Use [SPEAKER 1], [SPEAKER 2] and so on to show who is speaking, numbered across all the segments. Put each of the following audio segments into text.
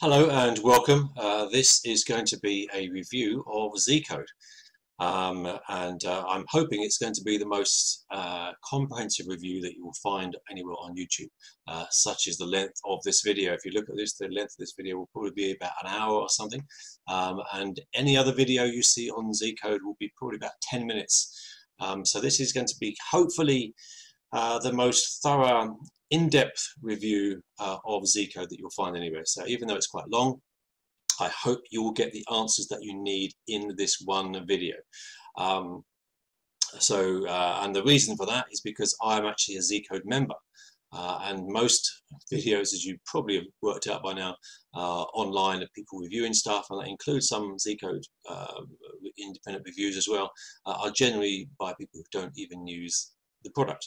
[SPEAKER 1] Hello and welcome. This is going to be a review of ZCode, I'm hoping it's going to be the most comprehensive review that you will find anywhere on YouTube, such as the length of this video. If you look at this, the length of this video will probably be about an hour or something, and any other video you see on ZCode will be probably about 10 minutes. So this is going to be hopefully the most thorough, in-depth review of ZCode that you'll find anywhere. So even though it's quite long, I hope you will get the answers that you need in this one video. And the reason for that is because I'm actually a ZCode member. And most videos, as you probably have worked out by now, online of people reviewing stuff, and that includes some ZCode independent reviews as well, are generally by people who don't even use the product.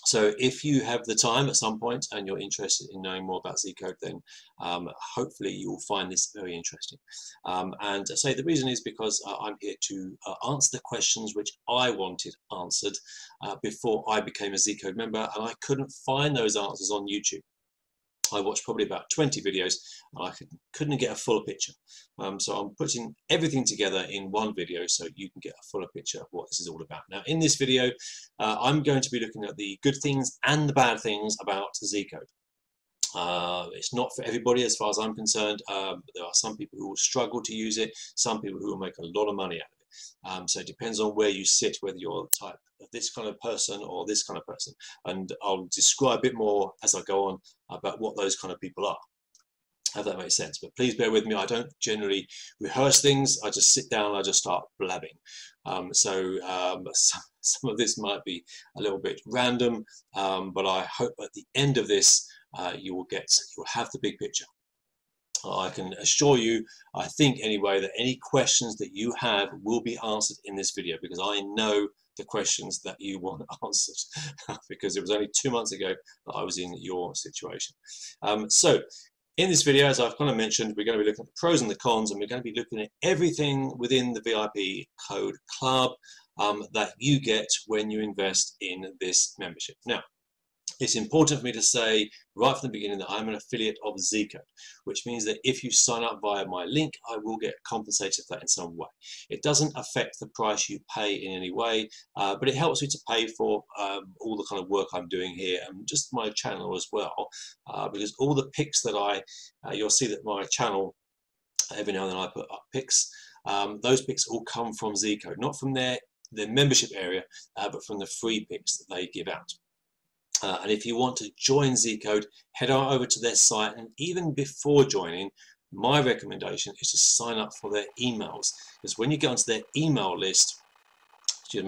[SPEAKER 1] So if you have the time at some point and you're interested in knowing more about ZCode, then hopefully you'll find this very interesting. And I say the reason is because I'm here to answer the questions which I wanted answered before I became a ZCode member, and I couldn't find those answers on YouTube. I watched probably about 20 videos and I couldn't get a full picture. So I'm putting everything together in one video so you can get a fuller picture of what this is all about. Now in this video, I'm going to be looking at the good things and the bad things about ZCode. It's not for everybody as far as I'm concerned. There are some people who will struggle to use it, some people who will make a lot of money out of it. So it depends on where you sit, whether you're the type of this kind of person or this kind of person. And I'll describe a bit more as I go on about what those kind of people are, if that makes sense. But please bear with me, I don't generally rehearse things, I just sit down and I just start blabbing. Some of this might be a little bit random, but I hope at the end of this you'll have the big picture. I can assure you, I think anyway, that any questions that you have will be answered in this video, because I know the questions that you want answered because it was only 2 months ago that I was in your situation. So in this video, as I've kind of mentioned, we're going to be looking at the pros and the cons, and we're going to be looking at everything within the VIP Code Club that you get when you invest in this membership. Now, it's important for me to say right from the beginning that I'm an affiliate of ZCode, which means that if you sign up via my link, I will get compensated for that in some way. It doesn't affect the price you pay in any way, but it helps me to pay for all the kind of work I'm doing here and just my channel as well, because all the pics that you'll see that my channel, every now and then I put up pics, those pics all come from ZCode, not from their membership area, but from the free pics that they give out. And if you want to join ZCode, head on over to their site, and even before joining, my recommendation is to sign up for their emails, because when you get onto their email list, they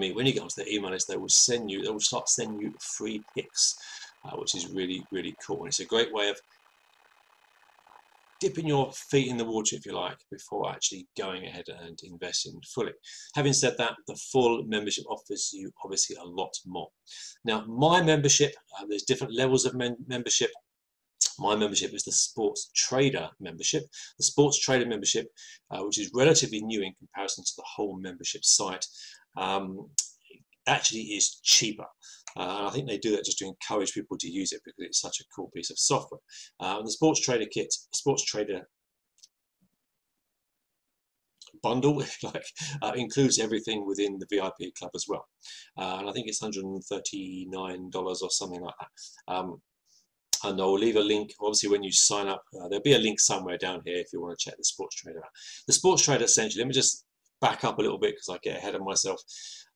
[SPEAKER 1] will start sending you free pics, which is really, really cool. And it's a great way of dipping your feet in the water, if you like, before actually going ahead and investing fully. Having said that, the full membership offers you obviously a lot more. Now, my membership, there's different levels of membership. My membership is the Sports Trader membership. The Sports Trader membership, which is relatively new in comparison to the whole membership site, actually is cheaper. And I think they do that just to encourage people to use it because it's such a cool piece of software. And the Sports Trader kit, Sports Trader bundle, if you like, includes everything within the VIP club as well. And I think it's $139 or something like that. And I'll leave a link, obviously, when you sign up. There'll be a link somewhere down here if you want to check the Sports Trader out. The Sports Trader, essentially, let me just back up a little bit because I get ahead of myself.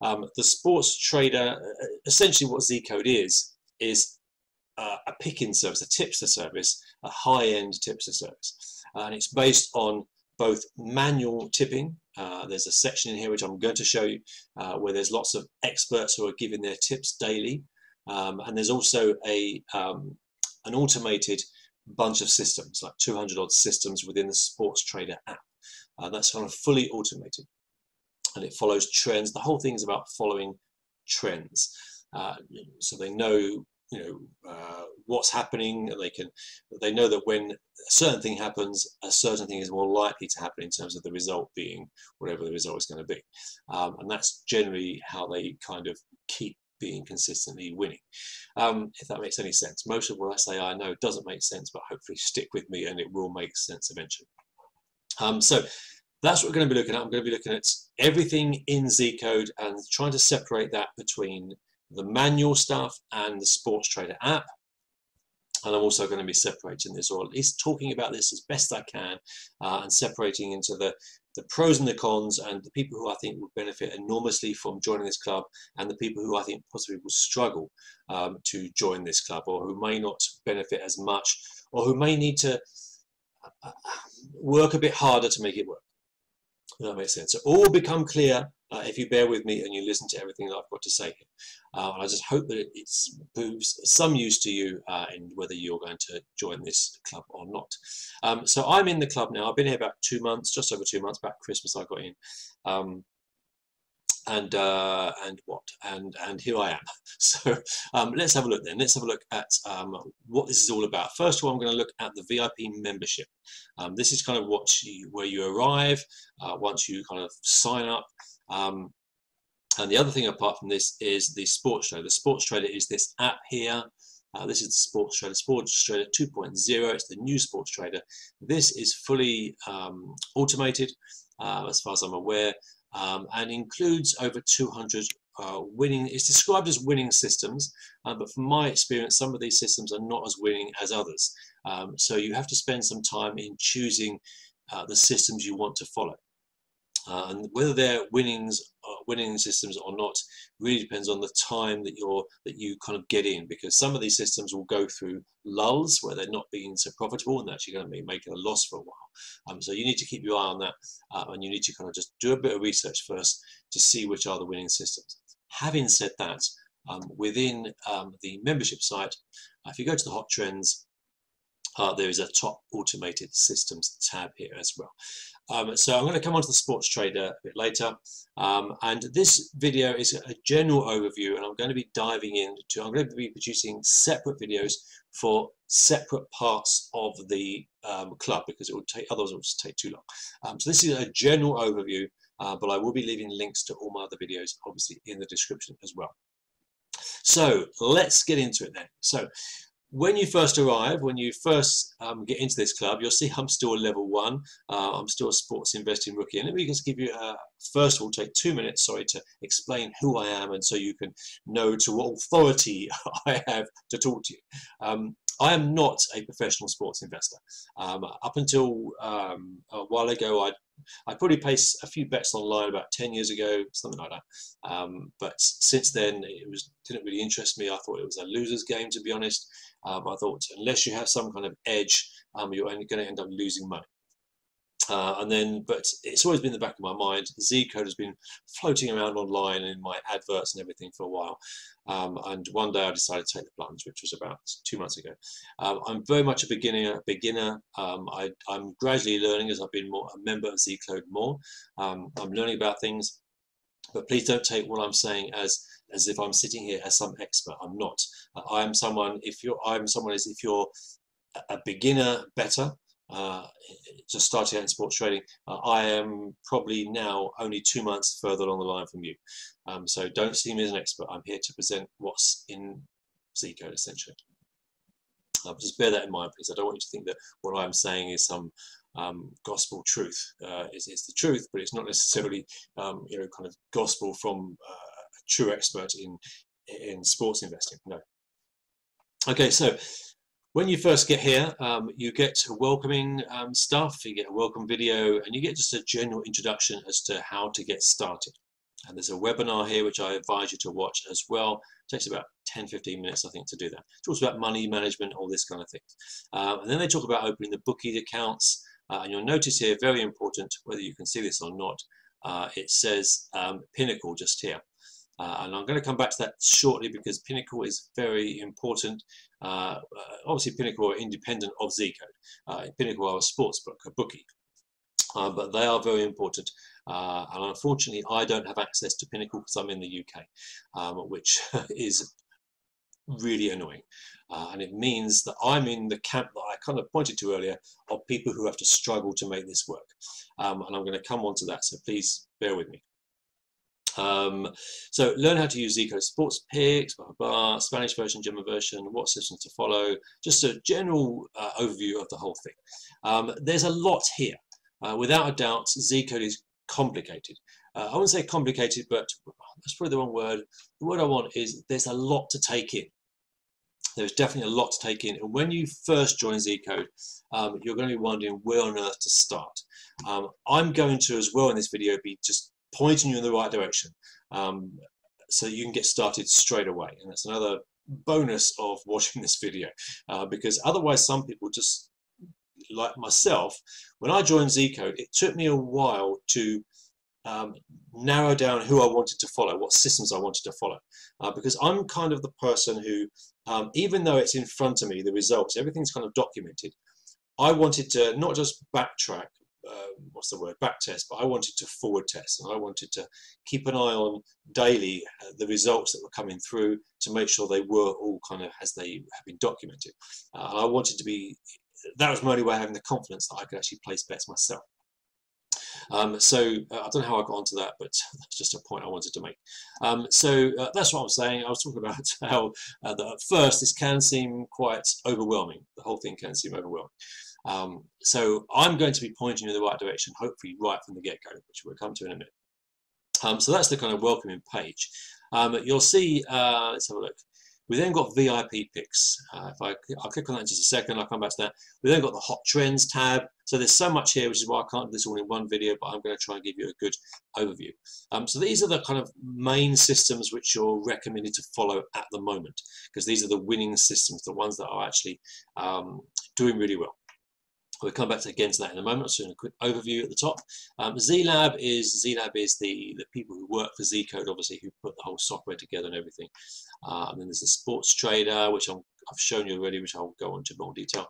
[SPEAKER 1] The Sports Trader, essentially what ZCode is a picking service, a tipster service, a high-end tipster service. And it's based on both manual tipping. There's a section in here which I'm going to show you where there's lots of experts who are giving their tips daily. And there's also an automated bunch of systems, like 200 odd systems within the Sports Trader app. That's kind of fully automated, and it follows trends. The whole thing is about following trends, so they know, what's happening, and they know that when a certain thing happens, a certain thing is more likely to happen in terms of the result being whatever the result is going to be, and that's generally how they kind of keep being consistently winning. If that makes any sense. Most of what I say I know doesn't make sense, but hopefully stick with me and it will make sense eventually. So that's what we're going to be looking at. I'm going to be looking at everything in ZCode and trying to separate that between the manual stuff and the Sports Trader app. And I'm also going to be separating this, or at least talking about this as best I can, and separating into the pros and the cons, and the people who I think would benefit enormously from joining this club, and the people who I think possibly will struggle to join this club, or who may not benefit as much, or who may need to work a bit harder to make it work. That makes sense. So all become clear if you bear with me and you listen to everything that I've got to say here. And I just hope that it proves some use to you in whether you're going to join this club or not. So I'm in the club now. I've been here about 2 months, just over 2 months. Back Christmas I got in. And here I am. So let's have a look then. Let's have a look at what this is all about. First of all, I'm going to look at the VIP membership. This is kind of where you arrive once you kind of sign up. And the other thing apart from this is the Sports Trader. The Sports Trader is this app here. This is the Sports Trader 2.0. It's the new Sports Trader. This is fully automated, as far as I'm aware. And includes over 200 winning. It's described as winning systems, but from my experience, some of these systems are not as winning as others. So you have to spend some time in choosing the systems you want to follow. And whether they're winning systems or not really depends on the time that you kind of get in, because some of these systems will go through lulls where they're not being so profitable and they're actually going to be making a loss for a while. So you need to keep your eye on that, and you need to kind of just do a bit of research first to see which are the winning systems. Having said that, within the membership site, if you go to the hot trends, there is a top automated systems tab here as well. So I'm going to come on to the Sports Trader a bit later, and this video is a general overview, and I'm going to be diving into, I'm going to be producing separate videos for separate parts of the club, because it would take, otherwise it would just take too long. So this is a general overview, but I will be leaving links to all my other videos obviously in the description as well. So let's get into it then. So when you first arrive, when you first get into this club, you'll see I'm still a level 1. I'm still a sports investing rookie. And let me just give you, first of all, take 2 minutes, sorry, to explain who I am, and so you can know to what authority I have to talk to you. I am not a professional sports investor. Up until a while ago, I'd probably placed a few bets online about 10 years ago, something like that. But since then, didn't really interest me. I thought it was a loser's game, to be honest. I thought unless you have some kind of edge, you're only going to end up losing money. But it's always been in the back of my mind. ZCode has been floating around online in my adverts and everything for a while. And one day I decided to take the plunge, which was about 2 months ago. I'm very much a beginner. I'm gradually learning as I've been a member of ZCode more. I'm learning about things, but please don't take what I'm saying as if I'm sitting here as some expert. I'm not. I'm someone. If you're a beginner better, just starting out in sports trading, I am probably now only 2 months further along the line from you. So don't see me as an expert. I'm here to present what's in ZCode essentially. Just bear that in mind, please. I don't want you to think that what I'm saying is some gospel truth. It's the truth, but it's not necessarily kind of gospel from a true expert in sports investing. No. Okay, so when you first get here, you get welcoming stuff, you get a welcome video, and you get just a general introduction as to how to get started. And there's a webinar here which I advise you to watch as well. It takes about 10-15 minutes, I think, to do that. It talks about money management, all this kind of thing. And then they talk about opening the bookie accounts. And you'll notice here, very important, whether you can see this or not, it says Pinnacle just here. And I'm going to come back to that shortly, because Pinnacle is very important. Obviously, Pinnacle are independent of ZCode. Pinnacle are a sportsbook, a bookie. But they are very important. And unfortunately, I don't have access to Pinnacle because I'm in the UK, which is really annoying. And it means that I'm in the camp that I kind of pointed to earlier of people who have to struggle to make this work. And I'm going to come on to that, so please bear with me. So learn how to use ZCode sports picks, blah, blah, blah, Spanish version, German version, what systems to follow, just a general overview of the whole thing. There's a lot here. Without a doubt, ZCode is complicated. I wouldn't say complicated, but that's probably the wrong word. The word I want is there's a lot to take in. There's definitely a lot to take in. And when you first join ZCode, you're going to be wondering where on earth to start. I'm going to, as well in this video, be just pointing you in the right direction so you can get started straight away. And that's another bonus of watching this video, because otherwise some people just, like myself, when I joined ZCode, it took me a while to narrow down who I wanted to follow, what systems I wanted to follow, because I'm kind of the person who, even though it's in front of me, the results, everything's kind of documented, I wanted to not just backtrack, backtest, but I wanted to forward test, and I wanted to keep an eye on daily the results that were coming through to make sure they were all kind of as they have been documented. And I wanted to be, that was my only way of having the confidence that I could actually place bets myself. So I don't know how I got onto that, but that's just a point I wanted to make. So that's what I was saying. I was talking about how that at first this can seem quite overwhelming. The whole thing can seem overwhelming. So I'm going to be pointing you in the right direction, hopefully right from the get-go, which we'll come to in a minute. So that's the kind of welcoming page. You'll see, let's have a look. We then got VIP picks. I'll click on that in just a second, I'll come back to that. We then got the Hot Trends tab. So there's so much here, which is why I can't do this all in one video, but I'm going to try and give you a good overview. So these are the kind of main systems which you're recommended to follow at the moment, because these are the winning systems, the ones that are actually doing really well. We'll come back again to that in a moment. So a quick overview at the top. ZLab is the people who work for ZCode, obviously, who put the whole software together and everything. And then there's a sports trader, which I've shown you already, which I'll go into more detail.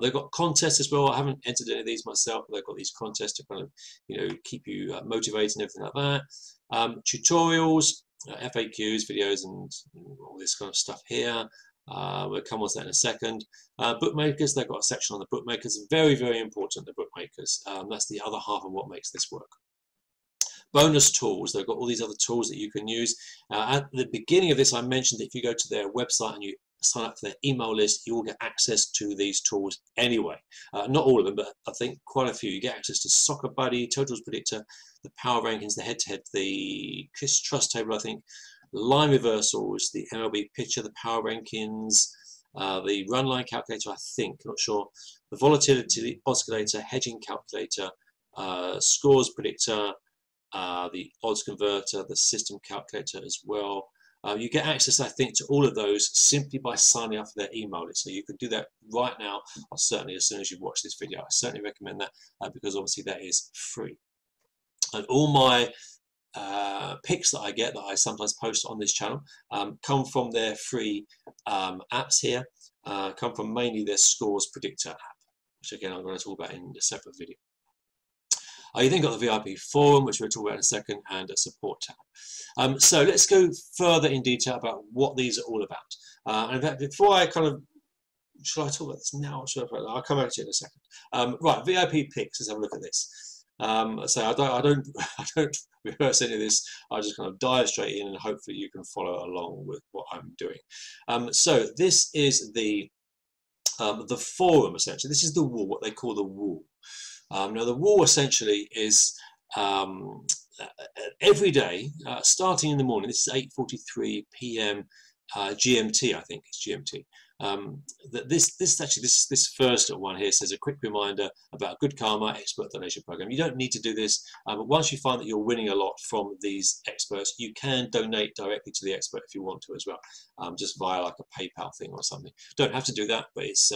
[SPEAKER 1] They've got contests as well. I haven't entered any of these myself, but they've got these contests to kind of, keep you motivated and everything like that. Tutorials, FAQs, videos, and all this kind of stuff here. We'll come on to that in a second. Bookmakers, they've got a section on the bookmakers. Very, very important, the bookmakers. That's the other half of what makes this work. Bonus tools, they've got all these other tools that you can use. At the beginning of this, I mentioned that if you go to their website and you sign up for their email list, you will get access to these tools anyway. Not all of them, but I think quite a few. You get access to Soccer Buddy, Totals Predictor, the Power Rankings, the Head-to-Head, the Kiss Trust Table, I think, line reversals, the MLB Pitcher, the Power Rankings, the Run Line Calculator, I think, not sure, the Volatility Oscillator, Hedging Calculator, Scores Predictor, the Odds Converter, the System Calculator as well. You get access, I think, to all of those simply by signing up for their email list. So you can do that right now, or certainly as soon as you watch this video. I certainly recommend that because obviously that is free. And all my picks that I get, that I sometimes post on this channel, come from their free apps here, come from mainly their Scores Predictor app, which again I'm going to talk about in a separate video. You then got the VIP forum, which we'll talk about in a second, and a support tab. So let's go further in detail about what these are all about. And in fact, before I kind of, should I talk about this now? I'll come back to it in a second. Right, VIP picks. Let's have a look at this. So I don't rehearse any of this. I just kind of dive straight in, and hopefully you can follow along with what I'm doing. So this is the forum, essentially. This is the wall, what they call the wall. Now the wall essentially is every day, starting in the morning. This is 8:43 p.m. GMT, I think it's GMT. This first one here says a quick reminder about Good Karma Expert Donation Program. You don't need to do this, but once you find that you're winning a lot from these experts, you can donate directly to the expert if you want to as well, just via like a PayPal thing or something. Don't have to do that, but it's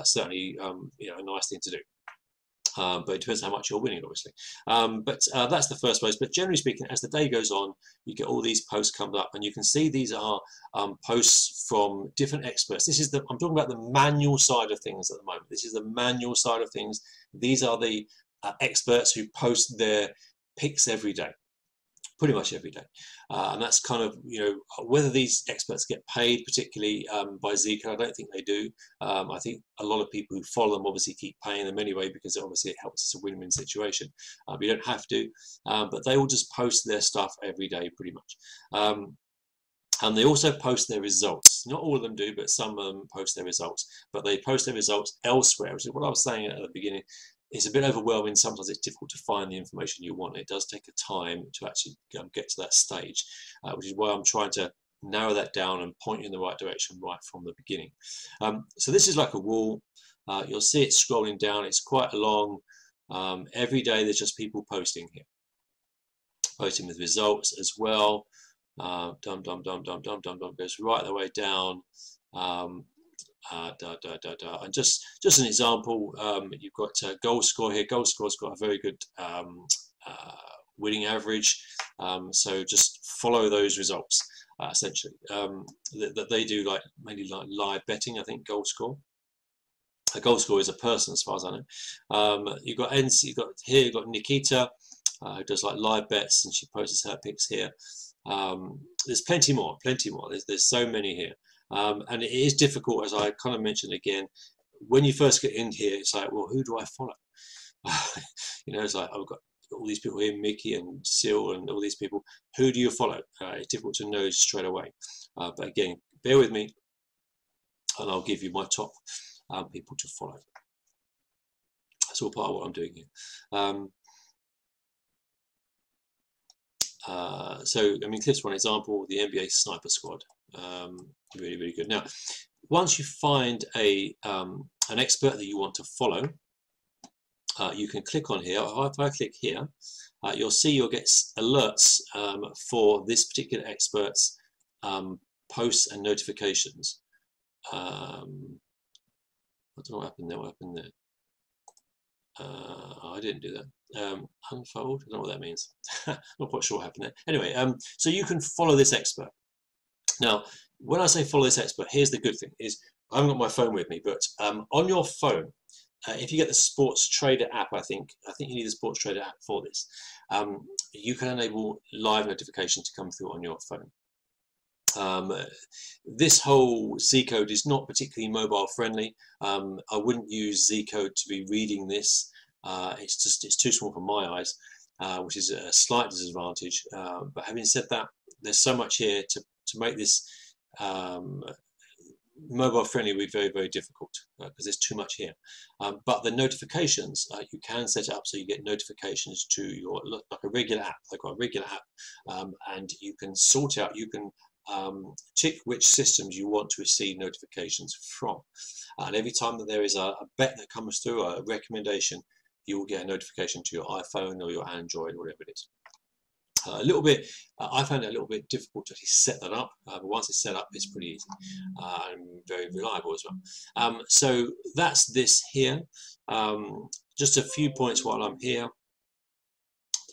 [SPEAKER 1] certainly a nice thing to do. But it depends how much you're winning, obviously. That's the first post. But generally speaking, as the day goes on, you get all these posts come up, and you can see these are posts from different experts. I'm talking about the manual side of things at the moment. This is the manual side of things. These are the experts who post their picks every day. pretty much every day. And that's kind of, you know, whether these experts get paid particularly by ZCode, I don't think they do. I think a lot of people who follow them obviously keep paying them anyway, because obviously it helps. It's a win-win situation. You don't have to, but they all just post their stuff every day pretty much. And they also post their results. Not all of them do, but some of them post their results. But they post their results elsewhere, which is what I was saying at the beginning. It's a bit overwhelming. Sometimes it's difficult to find the information you want. It does take a time to actually get to that stage, which is why I'm trying to narrow that down and point you in the right direction right from the beginning. So this is like a wall. You'll see it scrolling down. It's quite long. Every day there's just people posting here, posting with results as well. Goes right the way down. And just an example, you've got goal score here. Goal score's got a very good winning average, so just follow those results essentially. That they do like mainly like live betting. I think goal score. A goal score is a person, as far as I know. You've got you've got Nikita, who does like live bets, and she posts her picks here. There's plenty more. There's so many here. And it is difficult, as I kind of mentioned again, when you first get in here, it's like, well, who do I follow? You know, it's like, I've got all these people here, Mickey and Sil and all these people. Who do you follow? It's difficult to know straight away. But again, bear with me, and I'll give you my top people to follow. That's all part of what I'm doing here. So, I mean, here's one example, the NBA Sniper Squad. Really, really good. Now, once you find an expert that you want to follow, you can click on here. If I click here, you'll see you'll get alerts for this particular expert's posts and notifications. I don't know what happened there. I didn't do that. Unfold, I don't know what that means. Not quite sure what happened there. Anyway, so you can follow this expert. Now, when I say follow this expert, here's the good thing, is I haven't got my phone with me, but on your phone, if you get the Sports Trader app, I think you need the Sports Trader app for this, you can enable live notification to come through on your phone. This whole ZCode is not particularly mobile friendly. I wouldn't use ZCode to be reading this. It's too small for my eyes, which is a slight disadvantage. But having said that, there's so much here to make this mobile friendly will be very, very difficult because there's too much here. But the notifications, you can set it up so you get notifications to your, like a regular app. They've got a regular app, and you can sort out, you can tick which systems you want to receive notifications from. And every time that there is a bet that comes through, a recommendation, you will get a notification to your iPhone or your Android, whatever it is. A little bit, I found it a little bit difficult to actually set that up, but once it's set up, it's pretty easy and very reliable as well. So that's this here. Just a few points while I'm here.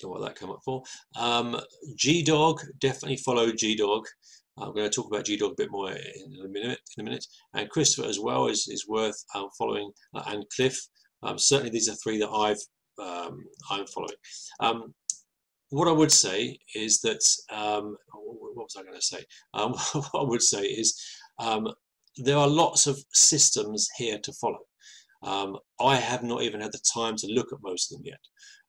[SPEAKER 1] Don't know what that came up for. GDog, definitely follow GDog. I'm going to talk about GDog a bit more in a minute. And Christopher as well is worth following, and Cliff. Certainly these are three that I'm following. What I would say is that, what was I going to say? What I would say is there are lots of systems here to follow. I have not even had the time to look at most of them yet.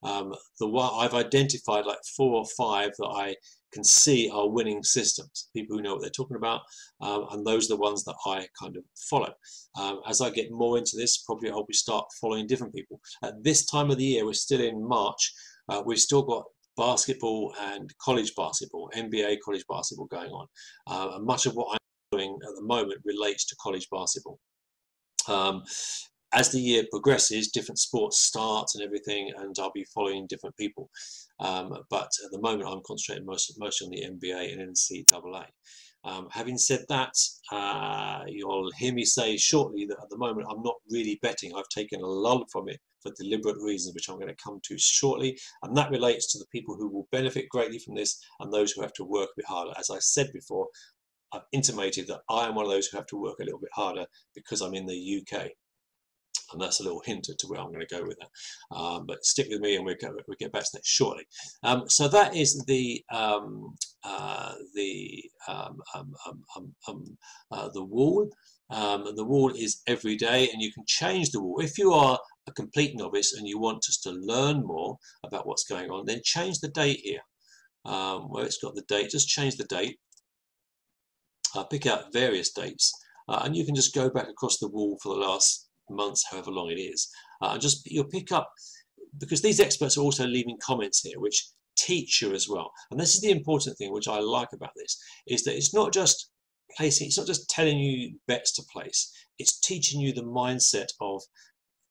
[SPEAKER 1] I've identified like 4 or 5 that I can see are winning systems, people who know what they're talking about, and those are the ones that I kind of follow. As I get more into this, probably I'll start following different people. At this time of the year, we're still in March, we've still got basketball and college basketball, NBA college basketball going on. And much of what I'm doing at the moment relates to college basketball. As the year progresses, different sports start and everything, and I'll be following different people. But at the moment, I'm concentrating mostly on the NBA and NCAA. Having said that, you'll hear me say shortly that at the moment I'm not really betting. I've taken a lull from it for deliberate reasons, which I'm going to come to shortly, and that relates to the people who will benefit greatly from this and those who have to work a bit harder. As I said before, I've intimated that I am one of those who have to work a little bit harder because I'm in the UK. And that's a little hint to where I'm going to go with that. But stick with me, and we'll get back to that shortly. So that is the wall. And the wall is every day, and you can change the wall. If you are a complete novice and you want us to learn more about what's going on, then change the date here. Where it's got the date, just change the date. Pick out various dates, and you can just go back across the wall for the last months, however long it is, and just you'll pick up, because these experts are also leaving comments here which teach you as well. And this is the important thing which I like about this, is that it's not just placing, it's not just telling you bets to place, it's teaching you the mindset of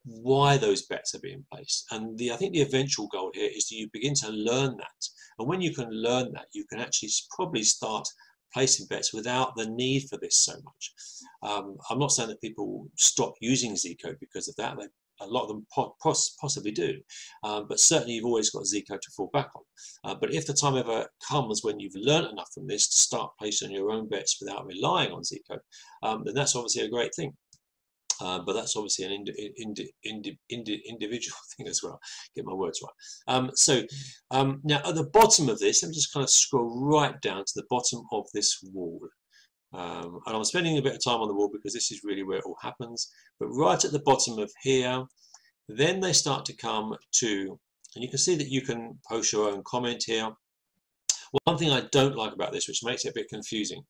[SPEAKER 1] why those bets are being placed. And I think the eventual goal here is that you begin to learn that, and when you can learn that, you can actually probably start placing bets without the need for this so much. I'm not saying that people stop using ZCode because of that. A lot of them possibly do, but certainly you've always got ZCode to fall back on. But if the time ever comes when you've learned enough from this to start placing your own bets without relying on ZCode, then that's obviously a great thing. But that's obviously an individual thing as well. Get my words right. Now at the bottom of this, let me just kind of scroll right down to the bottom of this wall. And I'm spending a bit of time on the wall because this is really where it all happens. But right at the bottom of here, then they start to come to, and you can see that you can post your own comment here. One thing I don't like about this, which makes it a bit confusing,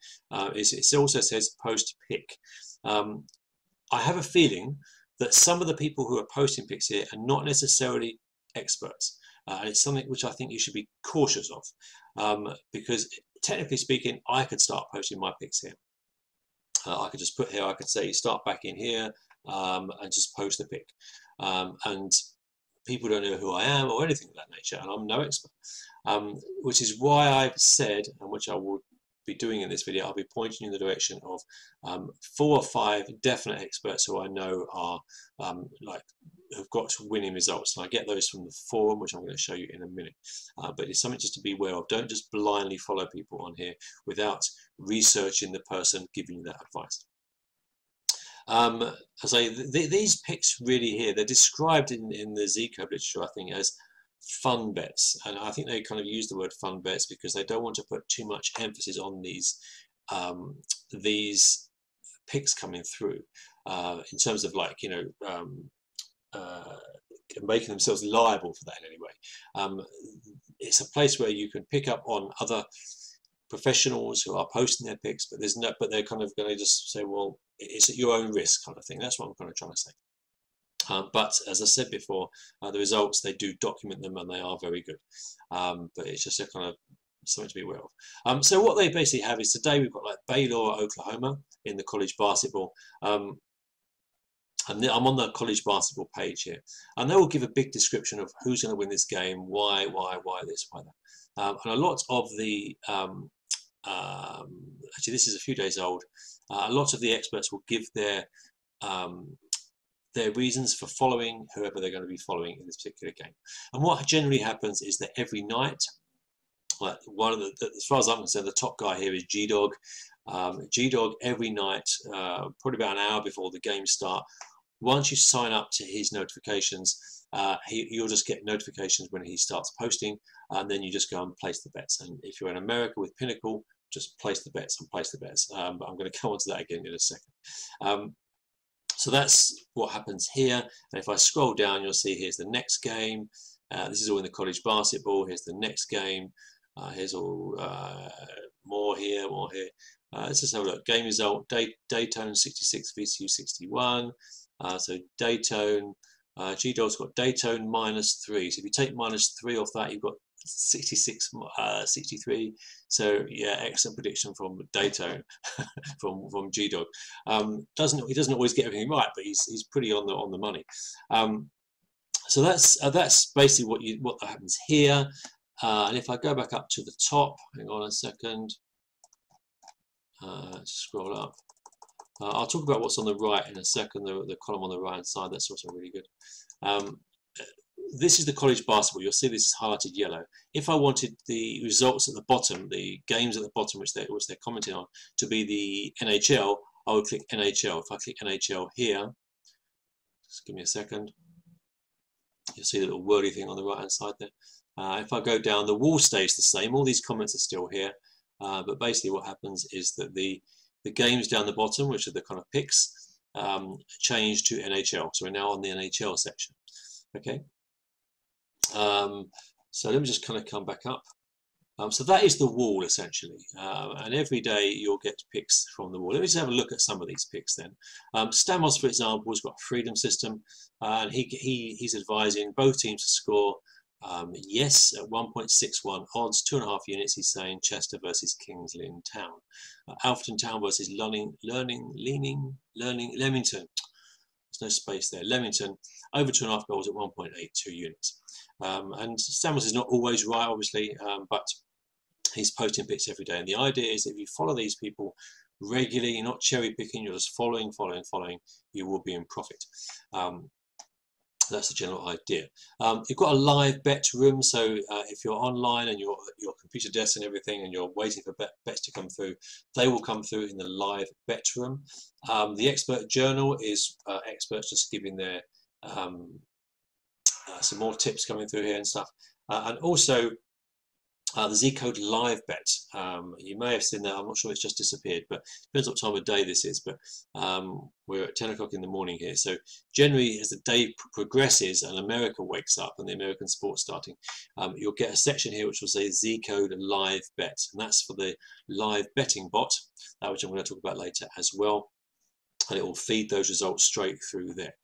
[SPEAKER 1] is it also says post pick. I have a feeling that some of the people who are posting picks here are not necessarily experts. And it's something which I think you should be cautious of, because technically speaking, I could start posting my picks here. I could just put here, I could say start back in here, and just post the pick. And people don't know who I am or anything of that nature, and I'm no expert. Which is why I've said, and which I will be doing in this video, I'll be pointing you in the direction of 4 or 5 definite experts who I know are have got winning results, and I get those from the forum, which I'm going to show you in a minute. But it's something just to be aware of. Don't just blindly follow people on here without researching the person giving you that advice. I say these picks really here, they're described in the ZCode literature, I think, as fun bets, and I think they kind of use the word fun bets because they don't want to put too much emphasis on these picks coming through in terms of, like, you know, making themselves liable for that in any way. It's a place where you can pick up on other professionals who are posting their picks, but they're kind of going to just say, well, it's at your own risk kind of thing. That's what I'm kind of trying to say. But as I said before, the results, they do document them, and they are very good. But it's just a kind of something to be aware of. So what they basically have is, today we've got like Baylor, Oklahoma in the college basketball. And I'm on the college basketball page here, and they will give a big description of who's going to win this game, why this, why that. And a lot of the actually, this is a few days old. A lot of the experts will give their reasons for following whoever they're going to be following in this particular game. And what generally happens is that every night, like one of as far as I'm concerned, the top guy here is G-Dog. G-Dog every night, probably about an hour before the game start. Once you sign up to his notifications, you'll just get notifications when he starts posting, and then you just go and place the bets. And if you're in America with Pinnacle, just place the bets and place the bets. But I'm going to come on to that again in a second. So that's what happens here. And if I scroll down, you'll see here's the next game. This is all in the college basketball. Here's the next game. Here's all more here, more here. Let's just have a look. Game result: Daytone 66, VCU 61. So Daytone, G-Dog's got Daytone -3. So if you take -3 off that, you've got 66, 63. So yeah, excellent prediction from Daytone, from G-Dog. He doesn't always get everything right, but he's pretty on the money. So that's basically what happens here. And if I go back up to the top, hang on a second, scroll up. I'll talk about what's on the right in a second, the column on the right hand side. That's also really good. This is the college basketball. You'll see this is highlighted yellow. If I wanted the results at the bottom, the games at the bottom which they're commenting on, to be the NHL, I would click NHL. If I click NHL here, Just give me a second. You'll see the little wordy thing on the right hand side there. If I go down, the wall stays the same. All these comments are still here, but basically what happens is that the games down the bottom, which are the kind of picks, change to NHL. So we're now on the NHL section. Okay. So let me just kind of come back up. So that is the wall essentially, and every day you'll get picks from the wall. Let me just have a look at some of these picks then. Stamos, for example, has got a freedom system, and he's advising both teams to score yes at 1.61 odds, 2.5 units. He's saying Chester versus Kings Lynn Town, Alfreton Town versus Leamington. There's no space there. Leamington over 2.5 goals at 1.82 units. And Stamos is not always right, obviously, but he's posting picks every day. And the idea is that if you follow these people regularly, you're not cherry picking, you're just following, you will be in profit. That's the general idea. You've got a live bet room, so if you're online and your computer desk and everything, and you're waiting for bets to come through, they will come through in the live bet room. The expert journal is experts just giving their some more tips coming through here and stuff, and also the ZCode live bet. You may have seen that. I'm not sure, it's just disappeared, but depends what time of day this is. But we're at 10 o'clock in the morning here, so generally as the day progresses and America wakes up and the American sport's starting, you'll get a section here which will say ZCode live bet, and that's for the live betting bot, which I'm going to talk about later as well. And it will feed those results straight through there.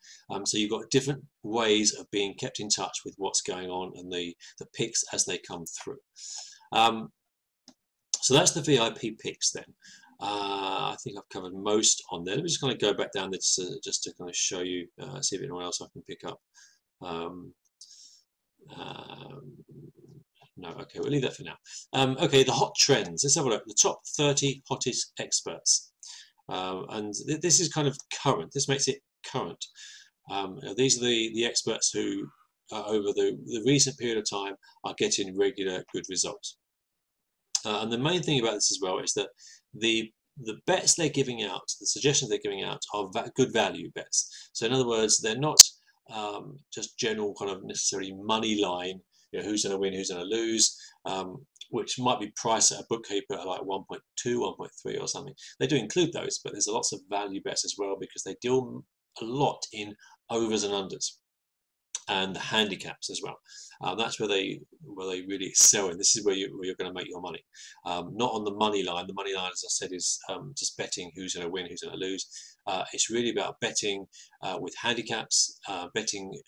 [SPEAKER 1] So you've got different ways of being kept in touch with what's going on and the picks as they come through. So that's the VIP picks then. I think I've covered most on there. Let me just kind of go back down there just to kind of show you, see if anyone else I can pick up. No, okay, we'll leave that for now. Okay, the hot trends. Let's have a look. The top 30 hottest experts. And this is kind of current. This makes it current. These are the experts who, over the recent period of time, are getting regular good results. And the main thing about this as well is that the bets they're giving out, the suggestions they're giving out, are good value bets. So in other words, they're not just general kind of necessarily money line, you know, who's going to win, who's going to lose, which might be priced at a bookkeeper at like 1.2, 1.3 or something. They do include those, but there's lots of value bets as well because they deal a lot in overs and unders and the handicaps as well. That's where they really excel in. This is where you're going to make your money. Not on the money line. The money line, as I said, is just betting who's going to win, who's going to lose. It's really about betting with handicaps, betting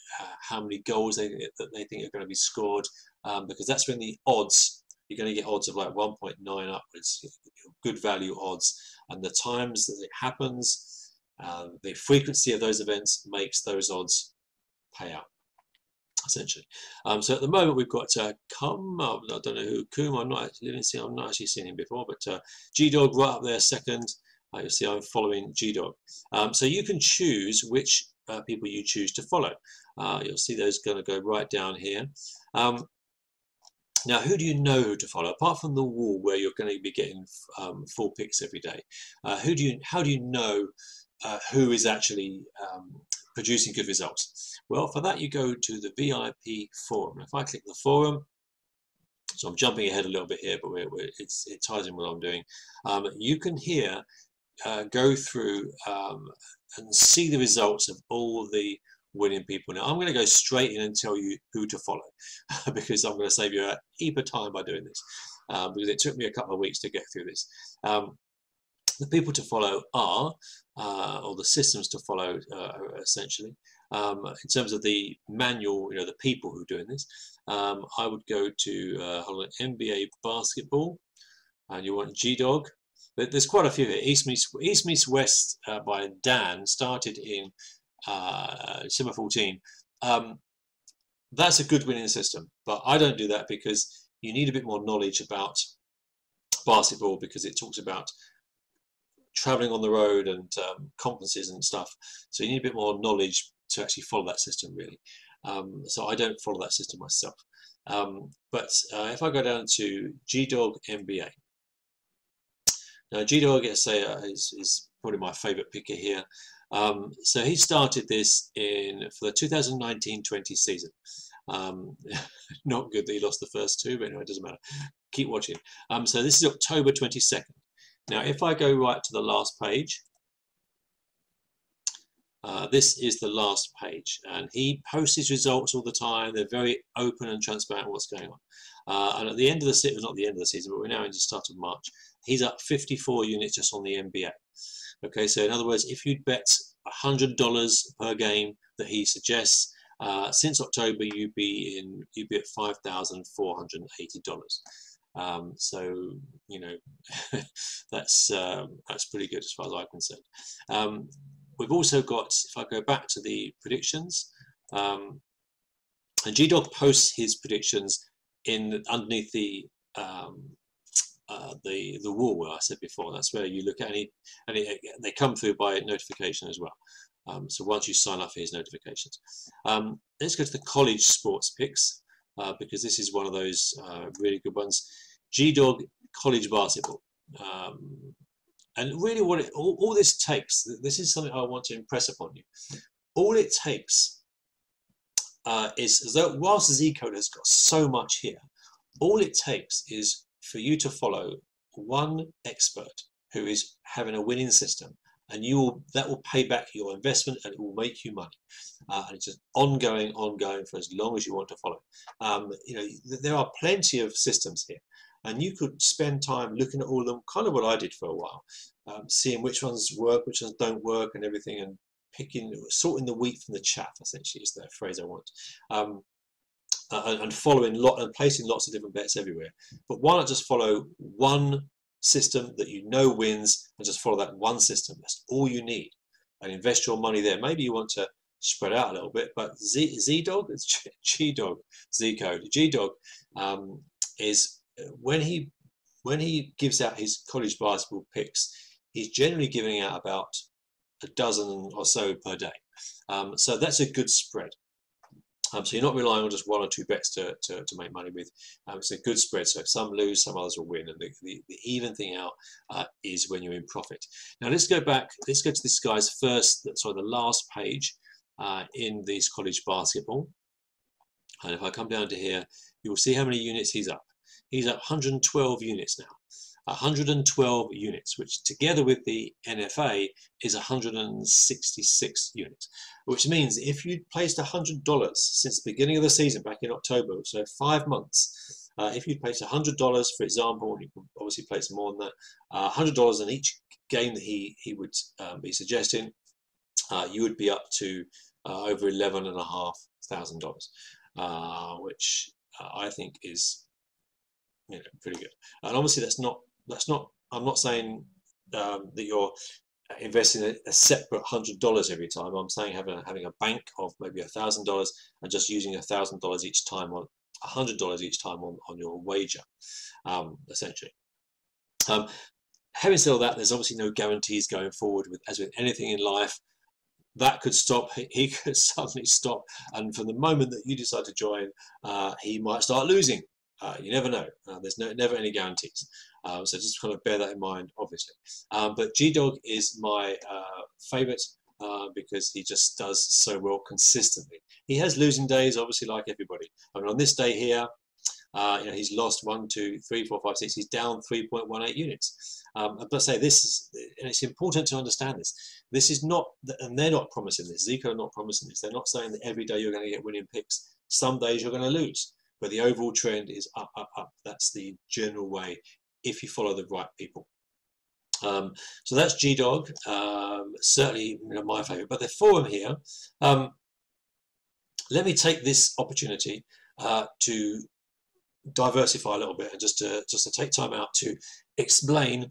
[SPEAKER 1] how many goals that they think are going to be scored, because that's when the odds, you're going to get odds of like 1.9 upwards, good value odds, and the times that it happens, the frequency of those events makes those odds pay out, essentially. So at the moment we've got I don't know who, Coom, I'm not actually seen him before, but G-Dog right up there second. You'll see I'm following G-Dog. So you can choose which people you choose to follow. You'll see those going to go right down here. Now, who do you know who to follow? Apart from the wall where you're going to be getting full picks every day, how do you know who is actually producing good results? Well, for that you go to the VIP forum. If I click the forum, so I'm jumping ahead a little bit here, but it ties in what I'm doing. You can here go through and see the results of all the winning people. Now I'm going to go straight in and tell you who to follow because I'm going to save you a heap of time by doing this, because it took me a couple of weeks to get through this. The people to follow are, or the systems to follow, essentially. In terms of the manual, you know, the people who are doing this, I would go to hold on, NBA basketball, and you want G-Dog. There's quite a few here. East Meets West by Dan started in December 14. That's a good winning system, but I don't do that because you need a bit more knowledge about basketball, because it talks about traveling on the road and conferences and stuff. So you need a bit more knowledge to actually follow that system, really. So I don't follow that system myself. But if I go down to G-Dog NBA, now G-Dog, is probably my favorite picker here. So he started this for the 2019-20 season. Not good that he lost the first two, but anyway, it doesn't matter. Keep watching. So this is October 22nd. Now, if I go right to the last page, this is the last page, and he posts his results all the time. They're very open and transparent what's going on. And at the end of the season, not the end of the season, but we're now in the start of March, he's up 54 units just on the NBA. Okay, so in other words, if you'd bet $100 per game that he suggests, since October you'd be at $5,480. So you know that's pretty good as far as I'm concerned. We've also got, if I go back to the predictions, and GDog posts his predictions underneath the wall where I said before. That's where you look at they come through by notification as well. So once you sign up for his notifications, let's go to the college sports picks, because this is one of those really good ones. GDog college basketball. And really all this takes, this is something I want to impress upon you. All it takes is that whilst ZCode has got so much here, all it takes is for you to follow one expert who is having a winning system, and that will pay back your investment, and it will make you money. And it's just ongoing for as long as you want to follow. You know, there are plenty of systems here, and you could spend time looking at all of them, kind of what I did for a while, seeing which ones work, which ones don't work, and everything, and sorting the wheat from the chaff, essentially, is the phrase I want. And following and placing lots of different bets everywhere. But why not just follow one system that you know wins, and just follow that one system? That's all you need, and invest your money there. Maybe you want to spread out a little bit, but ZDog, it's GDog, ZCode. GDog is when he gives out his college basketball picks, he's generally giving out about a dozen or so per day. So that's a good spread. So you're not relying on just one or two bets to make money with. It's a good spread, so if some lose, some others will win, and the even thing out is when you're in profit. Now let's go back, let's go to this guy's the last page in these college basketball. And if I come down to here, you will see how many units he's up. He's up 112 units now. 112 units, which together with the NFA is 166 units, which means if you'd placed $100 since the beginning of the season back in October, so 5 months, if you'd placed $100, for example, you can obviously place more than that, $100 in each game that he would be suggesting, you would be up to over $11,500, which I think is pretty good. And obviously that's not, I'm not saying that you're investing a separate $100 every time. I'm saying having a bank of maybe $1,000 and just using $1,000 each time, on $100 each time on your wager, essentially. Having said all that, there's obviously no guarantees going forward. As with anything in life, that could stop. He could suddenly stop, and from the moment that you decide to join, he might start losing. You never know. There's never any guarantees. So just kind of bear that in mind, obviously. But GDog is my favorite because he just does so well consistently. He has losing days, obviously, like everybody. I mean, on this day here, he's lost 1, 2, 3, 4, 5, 6. He's down 3.18 units. But say this is, and it's important to understand this. This is not, and they're not promising this. ZCode are not promising this. They're not saying that every day you're going to get winning picks. Some days you're going to lose. But the overall trend is up, up, up. That's the general way if you follow the right people. So that's GDog, certainly my favourite. But the forum here, let me take this opportunity to diversify a little bit and just to take time out to explain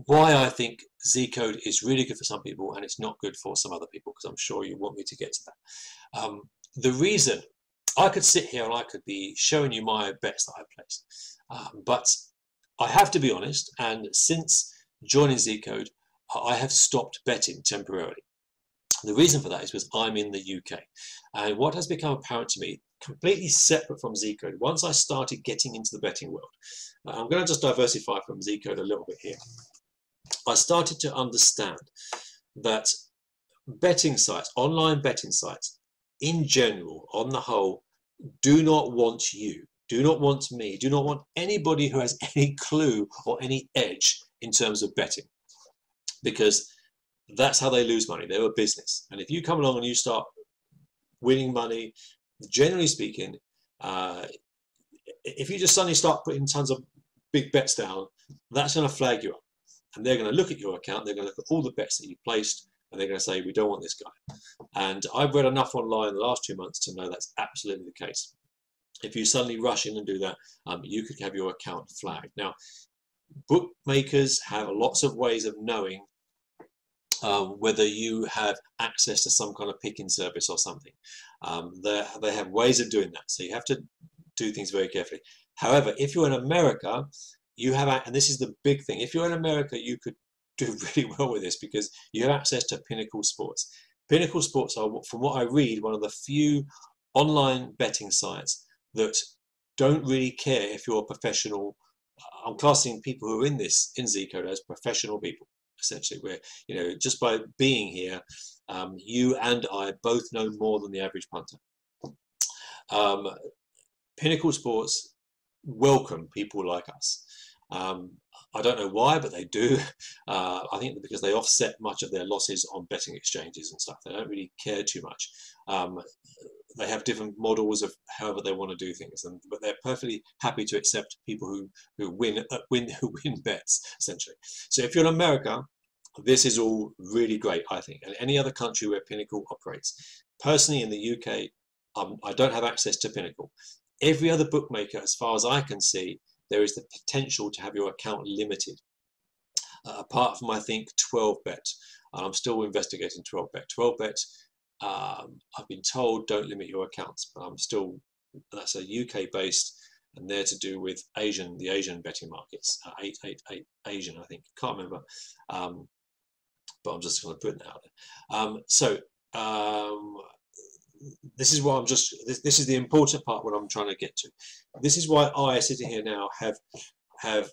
[SPEAKER 1] why I think ZCode is really good for some people and it's not good for some other people, because I'm sure you want me to get to that. The reason, I could sit here and I could be showing you my bets that I placed, but I have to be honest, and since joining ZCode, I have stopped betting temporarily. The reason for that is because I'm in the UK, and what has become apparent to me, completely separate from ZCode, once I started getting into the betting world, I'm going to just diversify from ZCode a little bit here. I started to understand that betting sites, online betting sites, in general, on the whole, do not want you, do not want me, do not want anybody who has any clue or any edge in terms of betting, because that's how they lose money. They're a business. And if you come along and you start winning money, generally speaking, if you just suddenly start putting tons of big bets down, that's going to flag you up. And they're going to look at your account, they're going to look at all the bets that you placed, and they're going to say, we don't want this guy. And I've read enough online in the last 2 months to know that's absolutely the case. If you suddenly rush in and do that, you could have your account flagged. Now, bookmakers have lots of ways of knowing whether you have access to some kind of picking service or something. They have ways of doing that, so you have to do things very carefully. However, if you're in America, you have, and this is the big thing, if you're in America, you could do really well with this because you have access to Pinnacle Sports. Pinnacle Sports are, from what I read, one of the few online betting sites that don't really care if you're a professional. I'm classing people who are in this, in ZCode, as professional people, essentially, where, you know, just by being here, you and I both know more than the average punter. Pinnacle Sports welcome people like us. I don't know why, but they do. I think because they offset much of their losses on betting exchanges and stuff. They don't really care too much. They have different models of however they want to do things, but they're perfectly happy to accept people who win bets, essentially. So if you're in America, this is all really great, I think. And any other country where Pinnacle operates. Personally, in the UK, I don't have access to Pinnacle. Every other bookmaker, as far as I can see, there is the potential to have your account limited. Apart from, I think, 12bet. I'm still investigating 12bet. 12bet, I've been told, don't limit your accounts, but I'm still, that's a UK based, and they're to do with the Asian betting markets. 888 Asian, I think, can't remember, but I'm just going to put that out there. This is why this is the important part, what I'm trying to get to. This is why I, sitting here now, have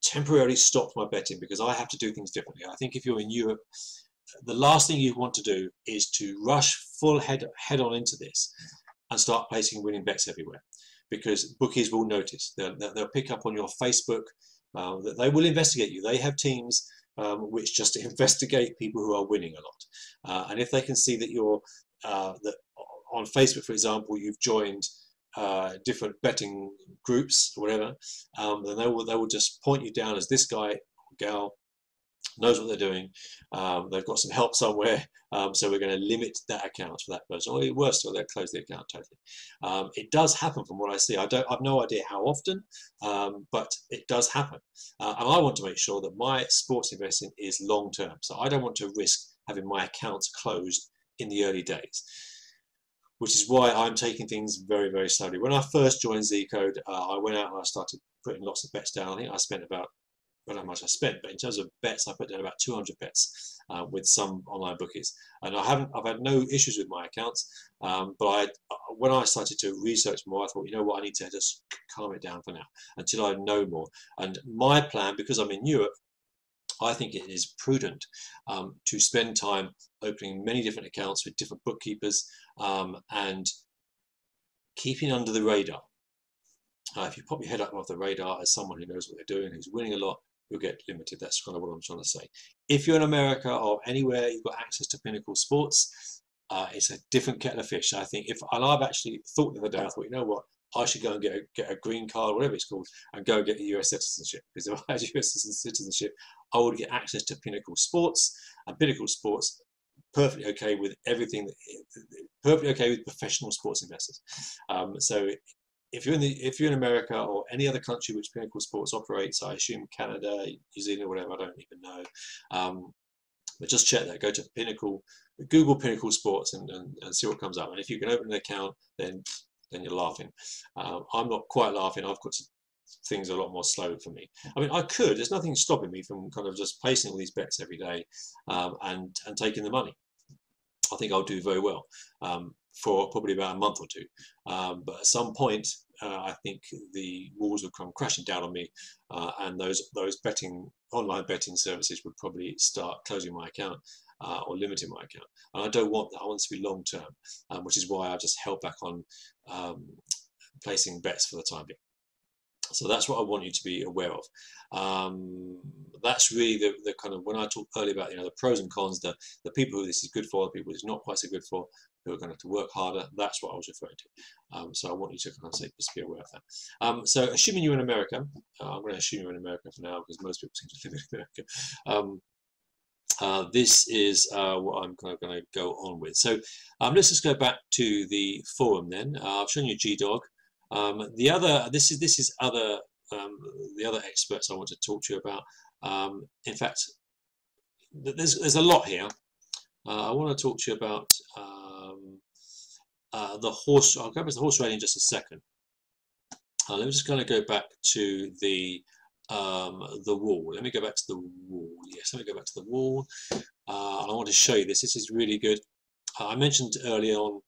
[SPEAKER 1] temporarily stopped my betting, because I have to do things differently. I think if you're in Europe, the last thing you want to do is to rush full head on into this and start placing winning bets everywhere, because bookies will notice. They'll pick up on your Facebook. They will investigate you. They have teams which just investigate people who are winning a lot, and if they can see that you're that on Facebook, for example, you've joined different betting groups or whatever, then they will just point you down as this guy or gal knows what they're doing. They've got some help somewhere, so we're going to limit that account for that person. Or worse still, they'll close the account totally. It does happen from what I see. I've no idea how often, but it does happen. And I want to make sure that my sports investing is long term. So I don't want to risk having my accounts closed in the early days, which is why I'm taking things very, very slowly. When I first joined ZCode, I went out and I started putting lots of bets down. I think I spent about, I don't know how much I spent, but in terms of bets, I put down about 200 bets with some online bookies, and I've had no issues with my accounts. But when I started to research more, I thought, you know what, I need to just calm it down for now until I know more. And my plan, because I'm in Europe, I think it is prudent to spend time opening many different accounts with different bookkeepers and keeping under the radar. If you pop your head up off the radar as someone who knows what they're doing, who's winning a lot, you'll get limited. That's kind of what I'm trying to say. If you're in America or anywhere you've got access to Pinnacle Sports, it's a different kettle of fish. I think and I've actually thought the other day, I thought, you know what, I should go and get a green card, whatever it's called, and go and get a US citizenship. Because if I had US citizenship, I would get access to Pinnacle Sports, and Pinnacle Sports, perfectly okay with everything, perfectly okay with professional sports investors. So if you're in America or any other country which Pinnacle Sports operates, I assume Canada, New Zealand, or whatever, I don't even know. But just check that. Go to Pinnacle, Google Pinnacle Sports, and see what comes up. And if you can open an account, then you're laughing. I'm not quite laughing. I've got things a lot more slow for me. I mean, I could. There's nothing stopping me from kind of just placing all these bets every day and taking the money. I think I'll do very well for probably about a month or two. But at some point, I think the walls would come crashing down on me, and those online betting services would probably start closing my account. or limiting my account. And I don't want that. I want it to be long term, which is why I just held back on placing bets for the time being. So that's what I want you to be aware of. That's really the kind of, when I talked earlier about, the pros and cons, the people who this is good for, the people who it's not quite so good for, who are going to have to work harder. That's what I was referring to. So I want you to kind of say, just be aware of that. So assuming you're in America, I'm going to assume you're in America for now because most people seem to live in America. This is what I'm kind of going to go on with. So let's just go back to the forum then. I've shown you GDog. This is other the other experts I want to talk to you about. In fact, there's a lot here. I want to talk to you about the horse. I'll go back to the horse riding in just a second. Let me just kind of go back to the wall. Let me go back to the wall. Yes, let me go back to the wall. And I want to show you this. This is really good. I mentioned earlier on,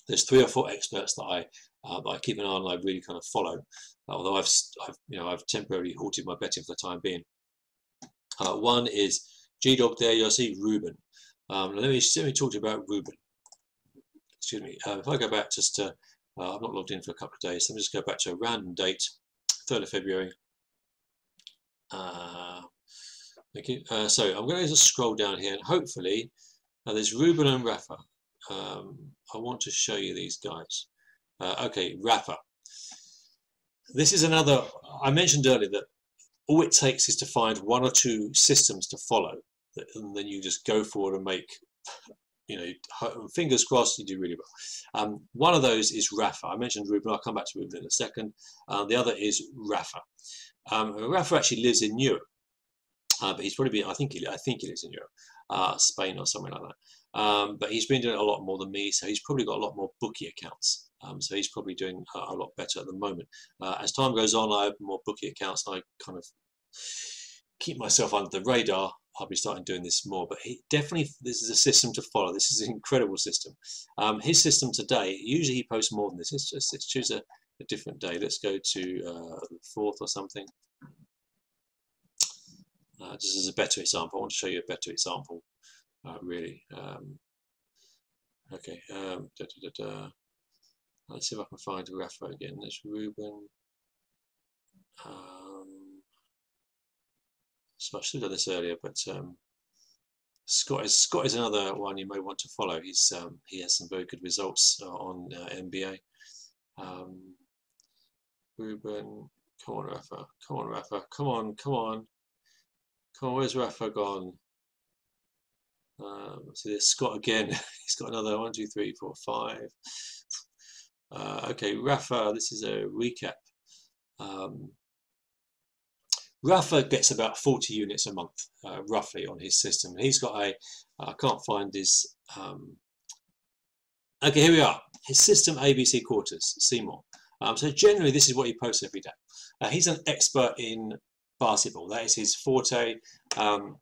[SPEAKER 1] there's 3 or 4 experts that I keep an eye on and I really kind of follow. Although I've temporarily halted my betting for the time being. One is GDog there. You'll see Ruben. Let me talk to you about Ruben. Excuse me. If I go back just to, I've not logged in for a couple of days. So let me just go back to a random date, 3rd of February. Thank you. So I'm going to just scroll down here and hopefully there's Ruben and Rafa. I want to show you these guys. Okay, Rafa. This is another, I mentioned earlier that all it takes is to find 1 or 2 systems to follow, and then you just go forward and make, fingers crossed, you do really well. One of those is Rafa. I mentioned Ruben. I'll come back to Ruben in a second. The other is Rafa. Rafa actually lives in Europe, but he's probably I think he lives in Europe, Spain or something like that. But he's been doing a lot more than me, so he's probably got a lot more bookie accounts. So he's probably doing a lot better at the moment. As time goes on, I open more bookie accounts and I kind of keep myself under the radar. I'll be starting doing this more, but this is a system to follow. This is an incredible system. His system today, usually he posts more than this. Let's choose a different day. Let's go to the 4th or something. Just as a better example, I want to show you a better example, really. Okay. Let's see if I can find Rafa again. There's Ruben. So I should have done this earlier, but Scott is another one you may want to follow. He has some very good results on NBA. Ruben, come on, Rafa. Come on, Rafa. Come on, come on. Come on, where's Rafa gone? See, there's Scott again. He's got another 1, 2, 3, 4, 5. Okay, Rafa, this is a recap. Rafa gets about 40 units a month, roughly, on his system. He's got I can't find his, okay, here we are. His system ABC quarters, Seymour. So generally, this is what he posts every day. He's an expert in basketball. That is his forte. And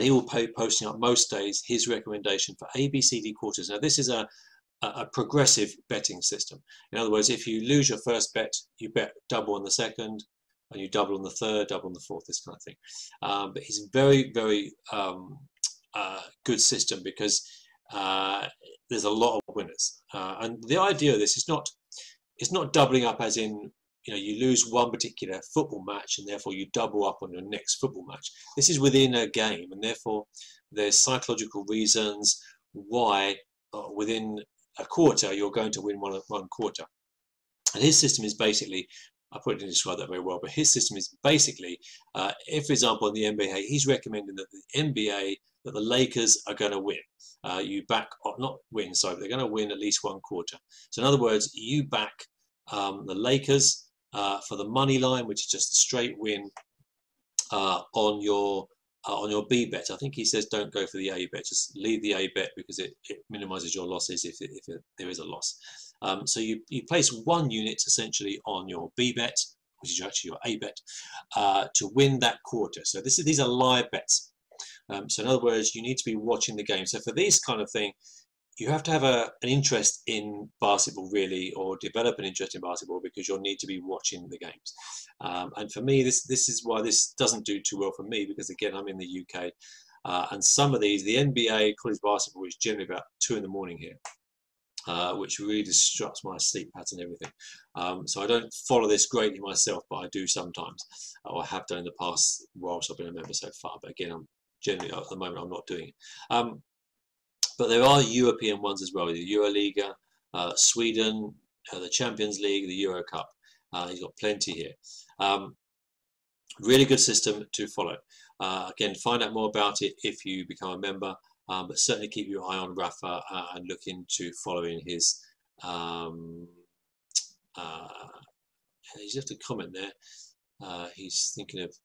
[SPEAKER 1] he will be posting up most days his recommendation for ABCD quarters. Now, this is a progressive betting system. In other words, if you lose your first bet, you bet double on the second, and you double on the third, double on the fourth, this kind of thing. But it's very, very good system because there's a lot of winners. And the idea of this is not doubling up as in, you lose one particular football match and therefore you double up on your next football match. This is within a game, and therefore there's psychological reasons why within a quarter you're going to win one quarter. And his system is basically, I didn't describe that very well, but his system is basically, if for example in the NBA, he's recommending that the NBA, that the Lakers are going to win. You back, or not win, sorry, but they're going to win at least one quarter. So in other words, you back the Lakers for the money line, which is just a straight win on your B bet. I think he says don't go for the A bet, just leave the A bet because it minimizes your losses if there is a loss. So you place 1 unit essentially on your B bet, which is actually your A bet, to win that quarter. So these are live bets. So in other words, you need to be watching the game. So for this kind of thing, you have to have an interest in basketball, really, or develop an interest in basketball, because you'll need to be watching the games. And for me, this is why this doesn't do too well for me, because again, I'm in the UK. And some of these, the NBA college basketball is generally about 2 in the morning here. Which really disrupts my sleep pattern and everything. So I don't follow this greatly myself, but I do sometimes, or I have done in the past whilst I've been a member so far. But again, I'm generally at the moment I'm not doing it. But there are European ones as well, the Euroliga, Sweden, the Champions League, the Euro Cup. He's got plenty here. Really good system to follow. Again, find out more about it if you become a member. But certainly keep your eye on Rafa and look into following his. He's left a comment there. He's thinking of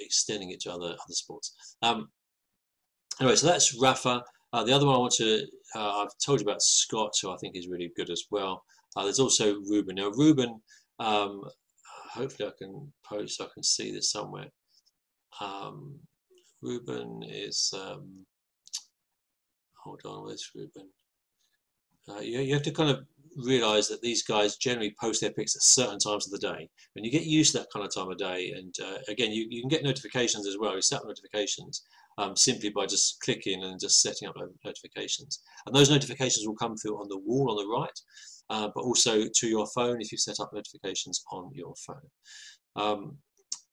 [SPEAKER 1] extending it to other sports. Anyway, so that's Rafa. The other one I want to. I've told you about Scott, who I think is really good as well. There's also Ruben. Now Ruben. Hopefully I can post. I can see this somewhere. Ruben is. Hold on, where's Ruben? You have to kind of realise that these guys generally post their pics at certain times of the day. When you get used to that kind of time of day, and again, you can get notifications as well. You set up notifications simply by just clicking and just setting up notifications. And those notifications will come through on the wall on the right, but also to your phone if you set up notifications on your phone.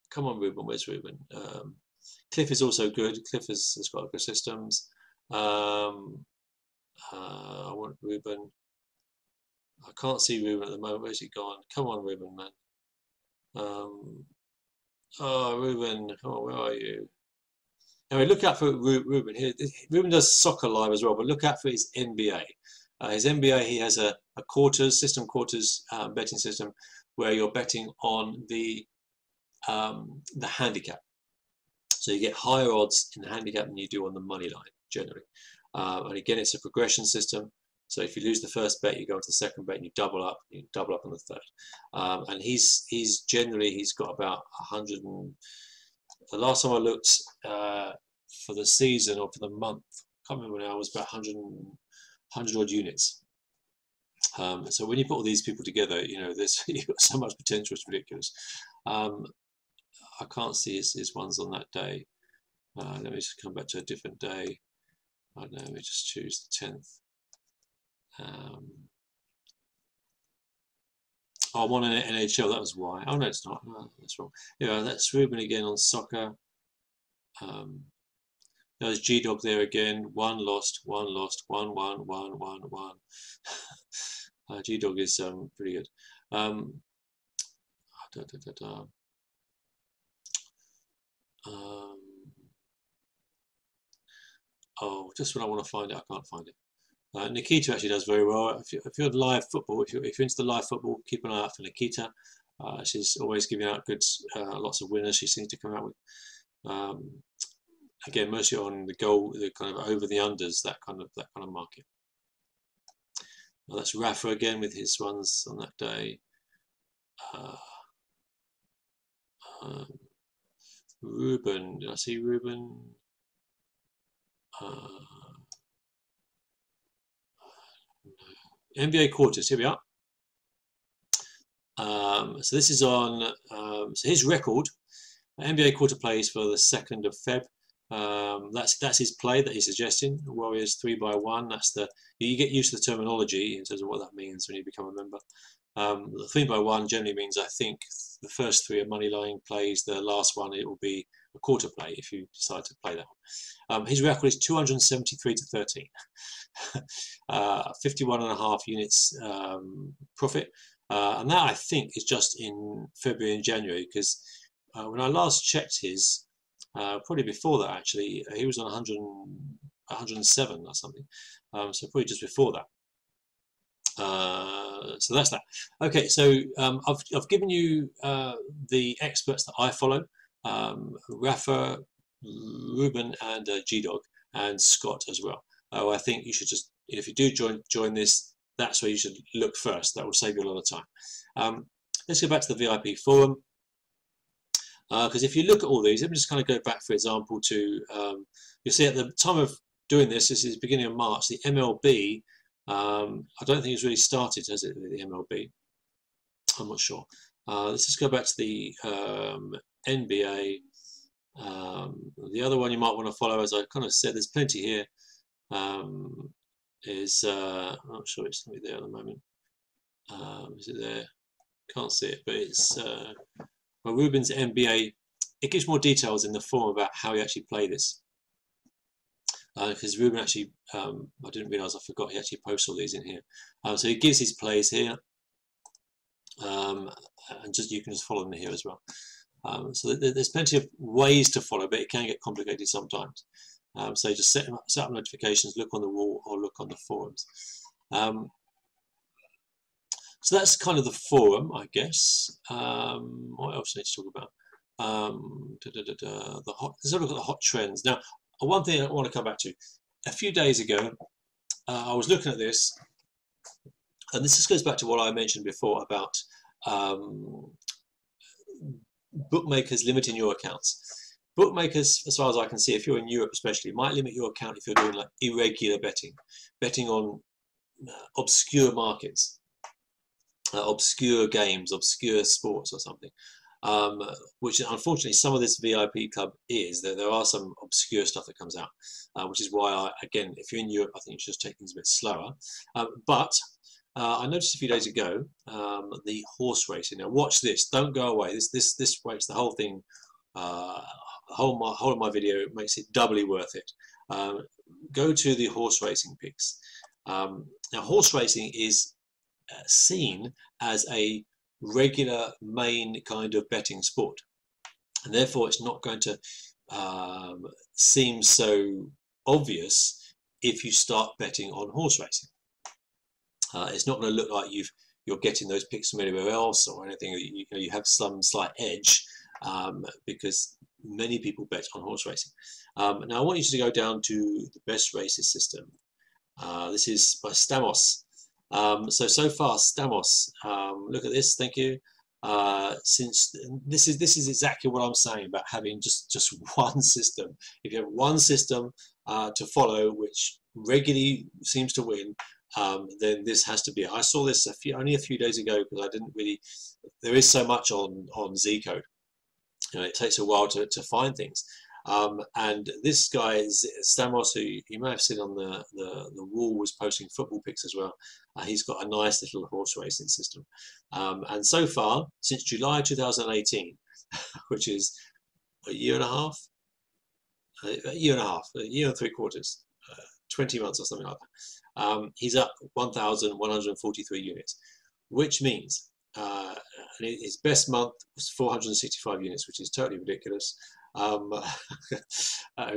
[SPEAKER 1] Come on, Ruben, where's Ruben? Cliff is also good. Cliff has got good systems. I want Ruben. I can't see Ruben at the moment. Where's he gone? Come on, Ruben, man. Oh, Ruben, oh, where are you? Anyway, look out for Ruben here. Ruben does soccer live as well, but look out for his NBA. His NBA, he has a quarters betting system where you're betting on the handicap. So you get higher odds in the handicap than you do on the money line generally. And again, it's a progression system. So if you lose the first bet, you go into the second bet and you double up on the third. And he's got about 100 and the last time I looked for the season or for the month, I can't remember now, it was about 100 odd units. So when you put all these people together, you know, you've got so much potential, it's ridiculous. I can't see his ones on that day. Let me just come back to a different day. I don't know, let me just choose the 10th. Oh, I'm on an NHL, that was why. Oh no, it's not. No, that's wrong. Yeah, that's Ruben again on soccer. There's G-Dog there again. One lost, one. G-Dog is pretty good. Oh, just when I want to find it, I can't find it. Nikita actually does very well. If you're live football, if you're into the live football, keep an eye out for Nikita. She's always giving out good, lots of winners. She seems to come out with. Again, mostly on the goal, the kind of over the unders, that kind of market. Well, that's Rafa again with his ones on that day. Ruben, did I see Ruben? NBA quarters, here we are. So this is on, so his record, NBA quarter plays for the 2nd of Feb. That's his play that he's suggesting. Warriors 3x1. That's you get used to the terminology in terms of what that means when you become a member. The 3x1 generally means, I think, the first 3 are money line plays. The last one, it will be a quarter play if you decide to play that one. His record is 273 to 13. 51.5 units profit. And that, I think, is just in February and January, because when I last checked his, probably before that actually, he was on 107 or something. So probably just before that. So that's that. Okay, so I've given you the experts that I follow: Rafa, Ruben, and G-Dog, and Scott as well. I think you should just, if you do join this, that's where you should look first. That will save you a lot of time. Let's go back to the VIP forum, because if you look at all these, let me just kind of go back, for example, to you'll see at the time of doing this, this is beginning of March, the MLB. I don't think it's really started, has it, the MLB? I'm not sure. Let's just go back to the NBA. The other one you might want to follow, as I kind of said, there's plenty here. Is I'm not sure it's going to be there at the moment. Is it there? Can't see it, but it's well, Ruben's MBA. It gives more details in the forum about how you actually play this. Because Ruben actually, I didn't realise, I forgot he actually posts all these in here. So he gives his plays here, and just you can just follow them here as well. So there's plenty of ways to follow, but it can get complicated sometimes. So just set up notifications, look on the wall, or look on the forums. So that's kind of the forum, I guess. What else do I need to talk about? Let's have a look at the hot trends. Now, one thing I want to come back to. A few days ago, I was looking at this, and this just goes back to what I mentioned before about bookmakers limiting your accounts. Bookmakers, as far as I can see, if you're in Europe especially, might limit your account if you're doing like irregular betting on obscure markets, obscure games, obscure sports or something. Which unfortunately some of this VIP club is. There are some obscure stuff that comes out, which is why, again, if you're in Europe, I think you should just take things a bit slower. But I noticed a few days ago the horse racing. Now watch this, don't go away. This makes the whole thing, whole of my video, makes it doubly worth it. Go to the horse racing picks. Now horse racing is seen as a regular main kind of betting sport, and therefore it's not going to seem so obvious if you start betting on horse racing. It's not going to look like you're getting those picks from anywhere else or anything. You have some slight edge because many people bet on horse racing. Now I want you to go down to the best races system. This is by Stamos. So far, Stamos, look at this, thank you. Since this is exactly what I'm saying about having just one system. If you have one system to follow, which regularly seems to win, then this has to be it. I saw this only a few days ago because I didn't really. There is so much on ZCode. It takes a while to find things. And this guy is Stamos, who you may have seen on the wall, was posting football pics as well. He's got a nice little horse racing system. And so far, since July 2018, which is a year and a half, a year and 3/4, 20 months or something like that, he's up 1,143 units, which means his best month was 465 units, which is totally ridiculous.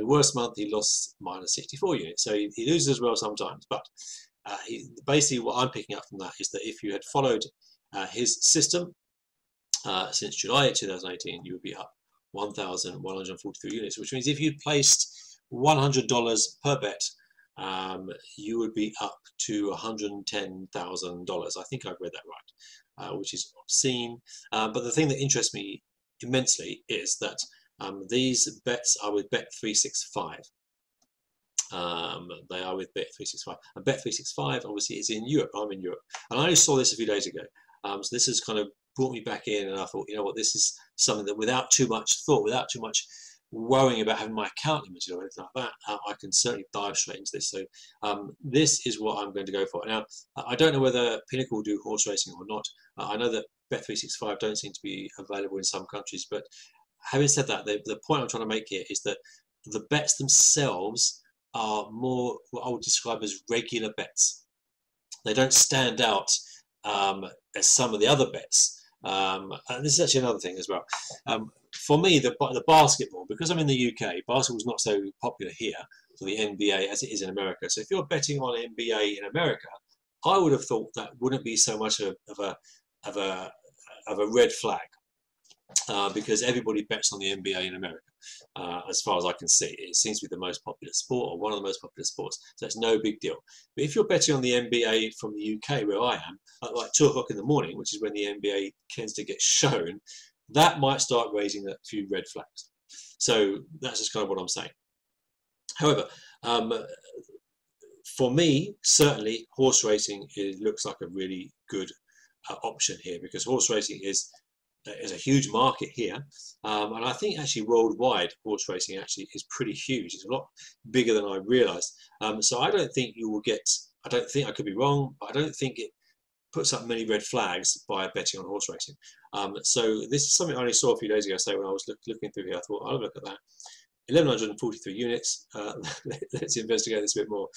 [SPEAKER 1] Worst month he lost -64 units, so he loses as well sometimes. But basically what I'm picking up from that is that if you had followed his system since July 2018, you would be up 1,143 units, which means if you placed $100 per bet, you would be up to $110,000. I think I've read that right, which is obscene. But the thing that interests me immensely is that these bets are with Bet365. They are with Bet365, and Bet365 obviously is in Europe. I'm in Europe, and I only saw this a few days ago. So this has kind of brought me back in, and I thought, you know what, this is something that without too much thought, without too much worrying about having my account limited or anything like that, I can certainly dive straight into this. So this is what I'm going to go for. Now, I don't know whether Pinnacle do horse racing or not. I know that Bet365 don't seem to be available in some countries, but having said that, the point I'm trying to make here is that the bets themselves are more what I would describe as regular bets. They don't stand out as some of the other bets. And this is actually another thing as well. For me, the basketball, because I'm in the UK, basketball's not so popular here for the NBA as it is in America. So if you're betting on NBA in America, I would have thought that wouldn't be so much of a red flag. Because everybody bets on the NBA in America, as far as I can see. It seems to be the most popular sport, or one of the most popular sports, so it's no big deal. But if you're betting on the NBA from the UK, where I am, at like 2 o'clock in the morning, which is when the NBA tends to get shown, that might start raising a few red flags. So that's just kind of what I'm saying. However, for me, certainly, horse racing looks like a really good option here, because horse racing is there's a huge market here, and I think actually worldwide horse racing actually is pretty huge. It's a lot bigger than I realised. So I don't think you will get. I don't think, I could be wrong, but I don't think it puts up many red flags by betting on horse racing. So this is something I only saw a few days ago. So when I was looking through here, I thought I'll look at that. 1,143 units. Let's investigate this a bit more.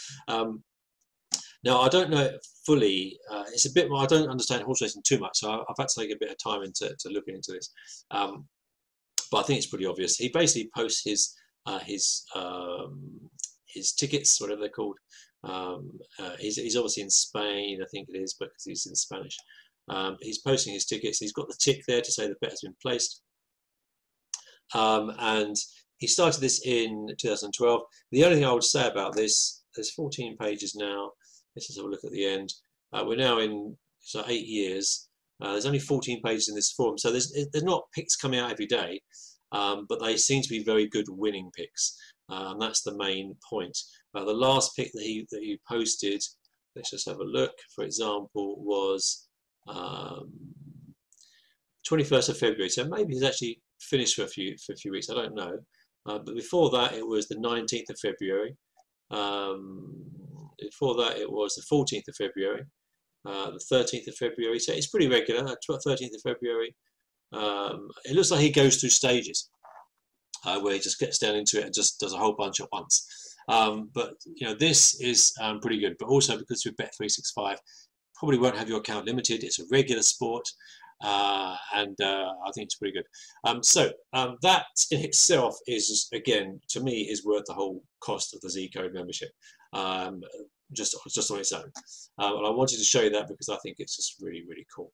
[SPEAKER 1] Now, I don't know it fully. It's a bit more. I don't understand horse racing too much, so I've had to take a bit of time into looking into this. But I think it's pretty obvious. He basically posts his tickets, whatever they're called. He's obviously in Spain, I think it is, because he's in Spanish. He's posting his tickets. He's got the tick there to say the bet has been placed. And he started this in 2012. The only thing I would say about this, there's 14 pages now. Let's just have a look at the end. We're now in 8 years. There's only 14 pages in this forum, so there's not picks coming out every day, but they seem to be very good winning picks, and that's the main point. The last pick that he posted, let's just have a look. For example, was 21st of February. So maybe he's actually finished for a few weeks. I don't know. But before that, it was the 19th of February. Before that, it was the 14th of February, the 13th of February. So it's pretty regular. 13th of February. It looks like he goes through stages where he just gets down into it and just does a whole bunch at once. But you know, this is pretty good. But also because with Bet365, probably won't have your account limited. It's a regular sport. And I think it's pretty good. So that in itself is, again, to me, is worth the whole cost of the ZCode membership, just on its own. And I wanted to show you that because I think it's just really, really cool.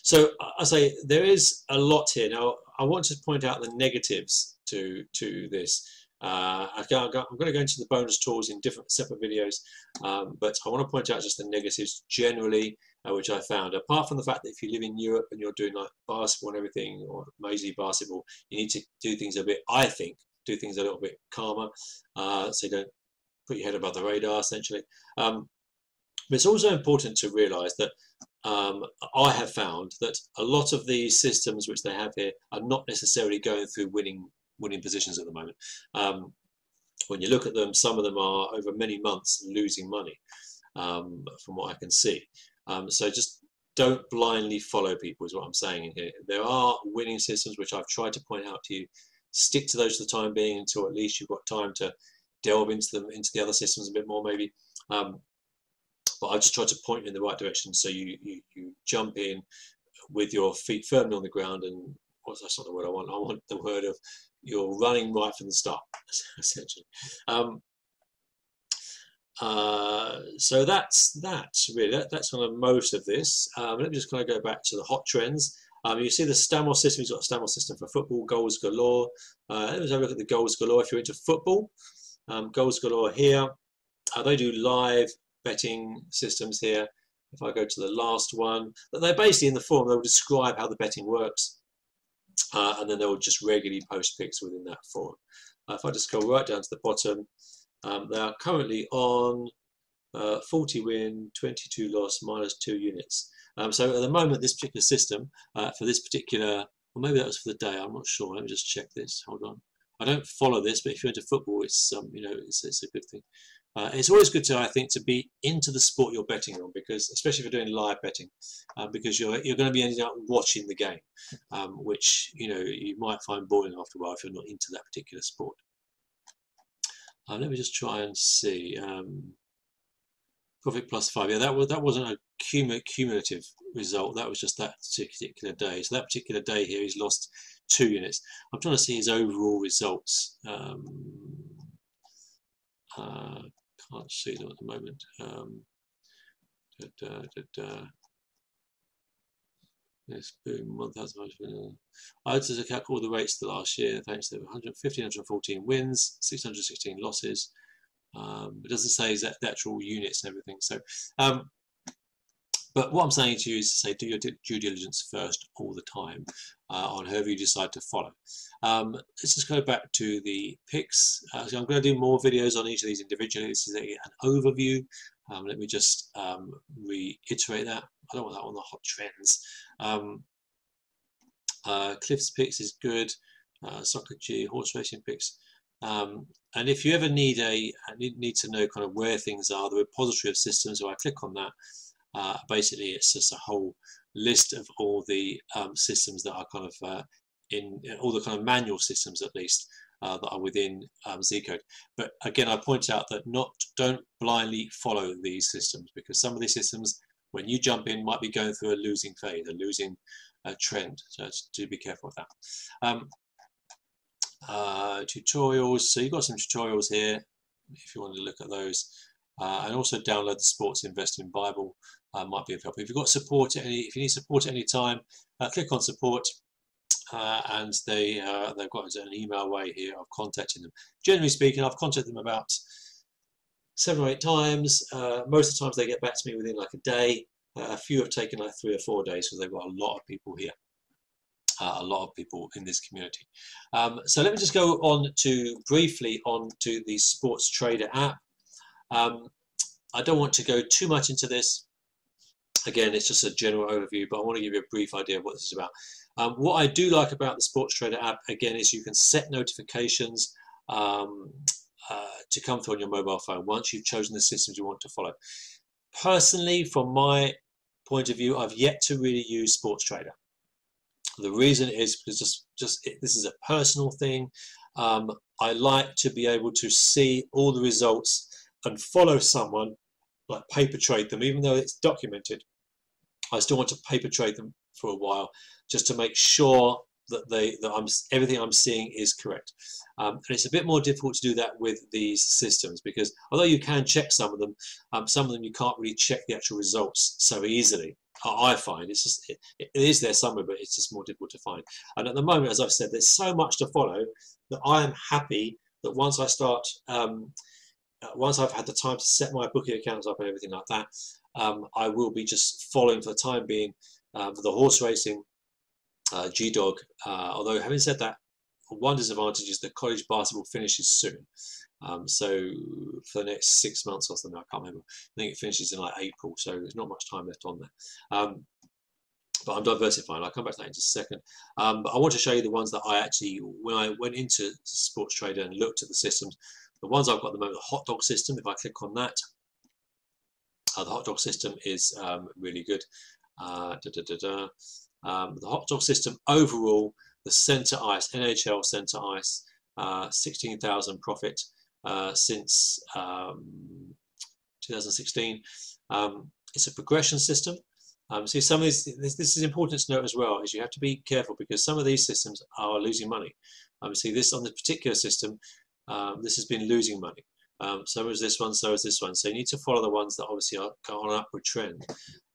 [SPEAKER 1] So I say there is a lot here. Now I want to point out the negatives to this. I'm going to go into the bonus tools in different separate videos, but I want to point out just the negatives generally, which I found. Apart from the fact that if you live in Europe and you're doing like basketball and everything, or majorly basketball, you need to do things a bit, I think, do things a little bit calmer, so you don't put your head above the radar, essentially. But it's also important to realise that I have found that a lot of these systems which they have here are not necessarily going through winning positions at the moment. When you look at them, some of them are over many months losing money, from what I can see. So just don't blindly follow people is what I'm saying in here. There are winning systems which I've tried to point out to you. Stick to those for the time being until at least you've got time to delve into them, into the other systems a bit more maybe. But I just try to point you in the right direction so you jump in with your feet firmly on the ground, and that's not the word I want. I want the word of you're running right from the start, essentially. So that's really that's kind of most of this. Let me just kind of go back to the hot trends. You see the Stamos system. He's got a Stamos system for football, goals galore. Let's have a look at the goals galore. If you're into football, goals galore here. They do live betting systems here. If I go to the last one, they're basically in the forum. They'll describe how the betting works, and then they'll just regularly post picks within that forum. If I just go right down to the bottom, they are currently on 40 win, 22 loss, -2 units. So at the moment, this particular system for this particular, or maybe that was for the day. I'm not sure. Let me just check this. Hold on. I don't follow this, but if you're into football, it's you know, it's a good thing. It's always good to, I think, to be into the sport you're betting on, because especially if you're doing live betting, because you're going to be ending up watching the game, which you know you might find boring after a while if you're not into that particular sport. Let me just try and see. Profit +5. Yeah, that wasn't a cumulative result. That was just that particular day. So that particular day here, he's lost 2 units. I'm trying to see his overall results. Can't see them at the moment. Yes, boom, 1,000. I had to calculate all the rates the last year. Thanks to 1,514 wins, 616 losses. It doesn't say the actual units and everything. So, but what I'm saying to you is to say do your due diligence first all the time on whoever you decide to follow. Let's just go back to the picks. So I'm going to do more videos on each of these individually. This is an overview. Let me just reiterate that. I don't want that on the hot trends. Cliff's Picks is good. Soccer G, horse racing picks. And if you ever need to know kind of where things are, the repository of systems, so I click on that, basically it's just a whole list of all the systems that are kind of in all the kind of manual systems, at least, that are within ZCode. But again, I point out that don't blindly follow these systems, because some of these systems, when you jump in, might be going through a losing phase, a losing trend. So do be careful with that. Tutorials, so you've got some tutorials here if you want to look at those, and also download the Sports Investing Bible, might be of help. If you've got support if you need support at any time, click on support, and they've got an email way here of contacting them. Generally speaking, I've contacted them about 7 or 8 times. Most of the times they get back to me within like a day. A few have taken like 3 or 4 days, because they've got a lot of people here. A lot of people in this community. So let me just go on briefly onto the Sports Trader app. I don't want to go too much into this. Again, it's just a general overview, but I want to give you a brief idea of what this is about. What I do like about the Sports Trader app, again, is you can set notifications to come through on your mobile phone once you've chosen the systems you want to follow. Personally, from my point of view, I've yet to really use Sports Trader. The reason is because this is a personal thing. I like to be able to see all the results and follow someone, like paper trade them, even though it's documented. I still want to paper trade them for a while, just to make sure that everything I'm seeing is correct. And it's a bit more difficult to do that with these systems, because although you can check some of them you can't really check the actual results so easily. I find it's just it is there somewhere, but it's just more difficult to find. And at the moment, as I've said, there's so much to follow that I am happy that once I start, once I've had the time to set my booking accounts up and everything like that, I will be just following for the time being for the horse racing, G-Dog. Although having said that, one disadvantage is that college basketball finishes soon. So for the next 6 months or something, I can't remember. I think it finishes in like April, so there's not much time left on there. But I'm diversifying. I'll come back to that in just a second. But I want to show you the ones that I actually, when I went into Sports Trader and looked at the systems, the ones I've got at the moment, the hot dog system, if I click on that, the hot dog system is really good. The hot dog system overall, the centre ice, NHL centre ice, 16,000 profit since 2016. It's a progression system. See, some of these, this is important to note as well, is you have to be careful, because some of these systems are losing money. See, this on the particular system, this has been losing money. So is this one, so is this one. So you need to follow the ones that obviously are on an upward trend.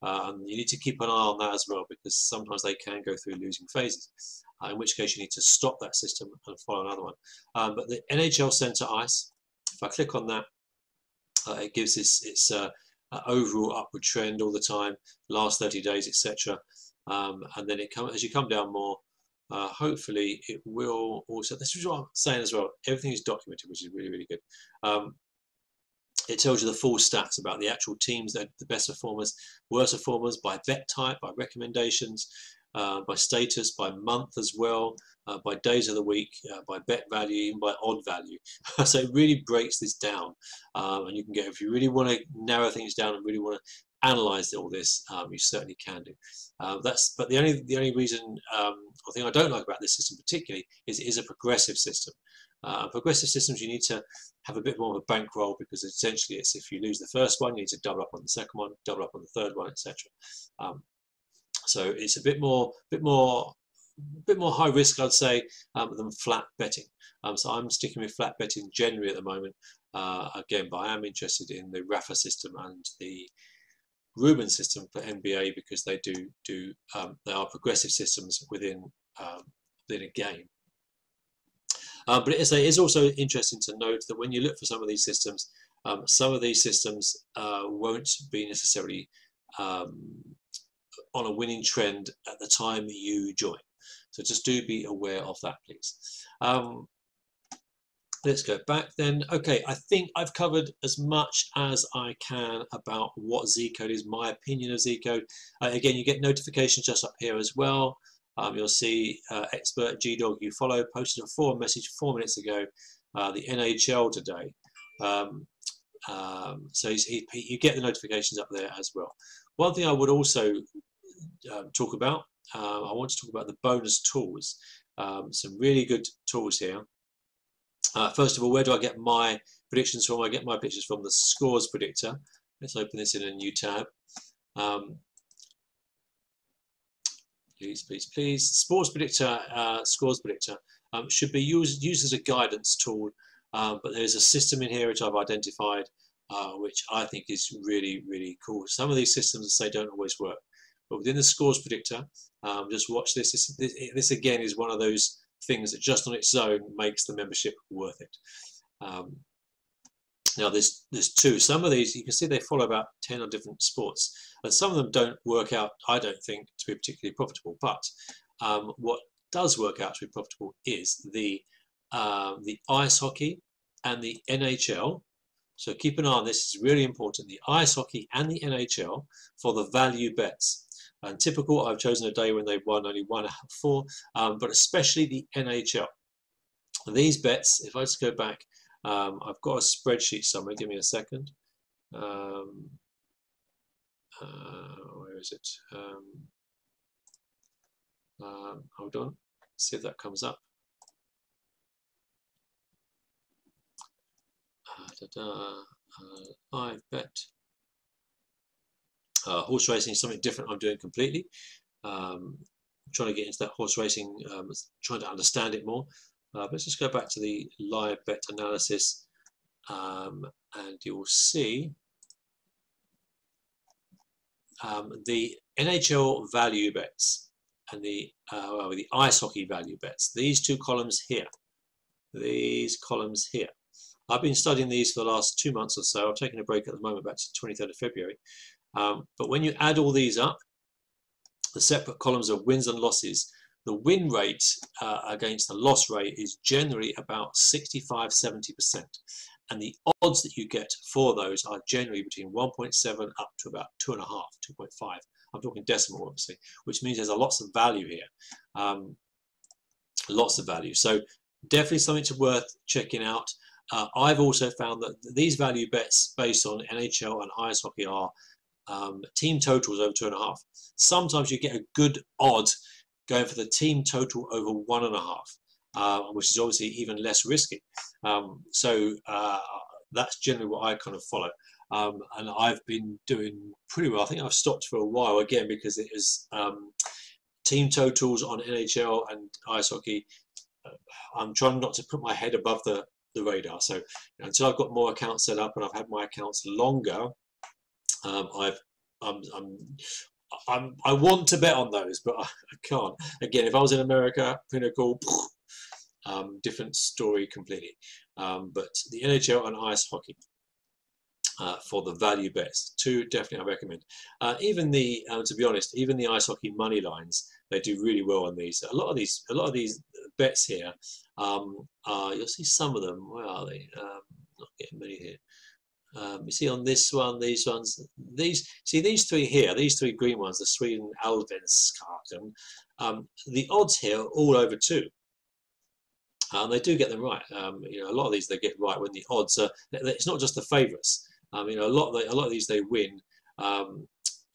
[SPEAKER 1] And you need to keep an eye on that as well, because sometimes they can go through losing phases, in which case you need to stop that system and follow another one. But the NHL Centre Ice, if I click on that, it gives its overall upward trend all the time, last 30 days, etc. And then as you come down more, hopefully it will also, this is what I'm saying as well, everything is documented, which is really, really good. It tells you the full stats about the actual teams, that the best performers, worst performers, by bet type, by recommendations, by status, by month as well, by days of the week, by bet value, even by odd value. So it really breaks this down, and you can get, if you really want to narrow things down and really want to analyze all this, you certainly can do. But the only reason or thing I don't like about this system particularly is it is a progressive system. Progressive systems, you need to have a bit more of a bankroll, because essentially it's, if you lose the first one, you need to double up on the second one, double up on the third one, etc. So it's a bit more high risk, I'd say, than flat betting. So I'm sticking with flat betting generally at the moment. Again, but I am interested in the Rafa system and the Rubin system for NBA, because they they are progressive systems within a game. But it is also interesting to note that when you look for some of these systems won't be necessarily on a winning trend at the time you join. So just do be aware of that, please. Let's go back then. Okay, I think I've covered as much as I can about what ZCode is, my opinion of ZCode. Again, you get notifications just up here as well. You'll see expert GDog you follow posted a forum message 4 minutes ago, the NHL today. So you get the notifications up there as well. One thing I would also talk about, I want to talk about the bonus tools. Some really good tools here. First of all, where do I get my predictions from? I get my predictions from the scores predictor. Let's open this in a new tab. Please. Sports predictor, scores predictor should be used as a guidance tool, but there's a system in here which I've identified, which I think is really cool. Some of these systems, I say, don't always work, but within the scores predictor, just watch this. This again is one of those things that just on its own makes the membership worth it. Now there's two. Some of these you can see they follow about 10 or different sports, and some of them don't work out, I don't think, to be particularly profitable. But what does work out to be profitable is the ice hockey and the NHL. So keep an eye on this. It's really important. The ice hockey and the NHL for the value bets. And typical, I've chosen a day when they've won only 1 out of 4, but especially the NHL. These bets, if I just go back, I've got a spreadsheet somewhere. Give me a second. Where is it? Hold on. See if that comes up. Live bet. Horse racing is something different I'm doing completely. I'm trying to get into that horse racing, trying to understand it more. Let's just go back to the live bet analysis, and you'll see the NHL value bets and the ice hockey value bets. These two columns here. These columns here. I've been studying these for the last 2 months or so. I'm taking a break at the moment, back to the 23rd of February. But when you add all these up, the separate columns of wins and losses, the win rate against the loss rate is generally about 65–70%. And the odds that you get for those are generally between 1.7 up to about 2.5, 2.5. I'm talking decimal, obviously, which means there's lots of value here. Lots of value. So definitely something worth checking out. I've also found that these value bets based on NHL and ice hockey are team totals over 2.5. Sometimes you get a good odd going for the team total over 1.5, which is obviously even less risky. So that's generally what I kind of follow. And I've been doing pretty well. I think I've stopped for a while again because it is team totals on NHL and ice hockey. I'm trying not to put my head above the radar. So until I've got more accounts set up and I've had my accounts longer, I want to bet on those, but I can't. Again, if I was in America, Pinnacle, different story completely. But the NHL and ice hockey for the value bets, two definitely I recommend. Even the, to be honest, even the ice hockey money lines, they do really well on these. A lot of these bets here, you'll see some of them. Where are they? Not getting many here. You see on this one, these ones, these three here, these three green ones, the Sweden Alvenskarten, the odds here are all over 2. They do get them right. You know, a lot of these they get right when the odds are. It's not just the favourites. You know, a lot of these they win. Oh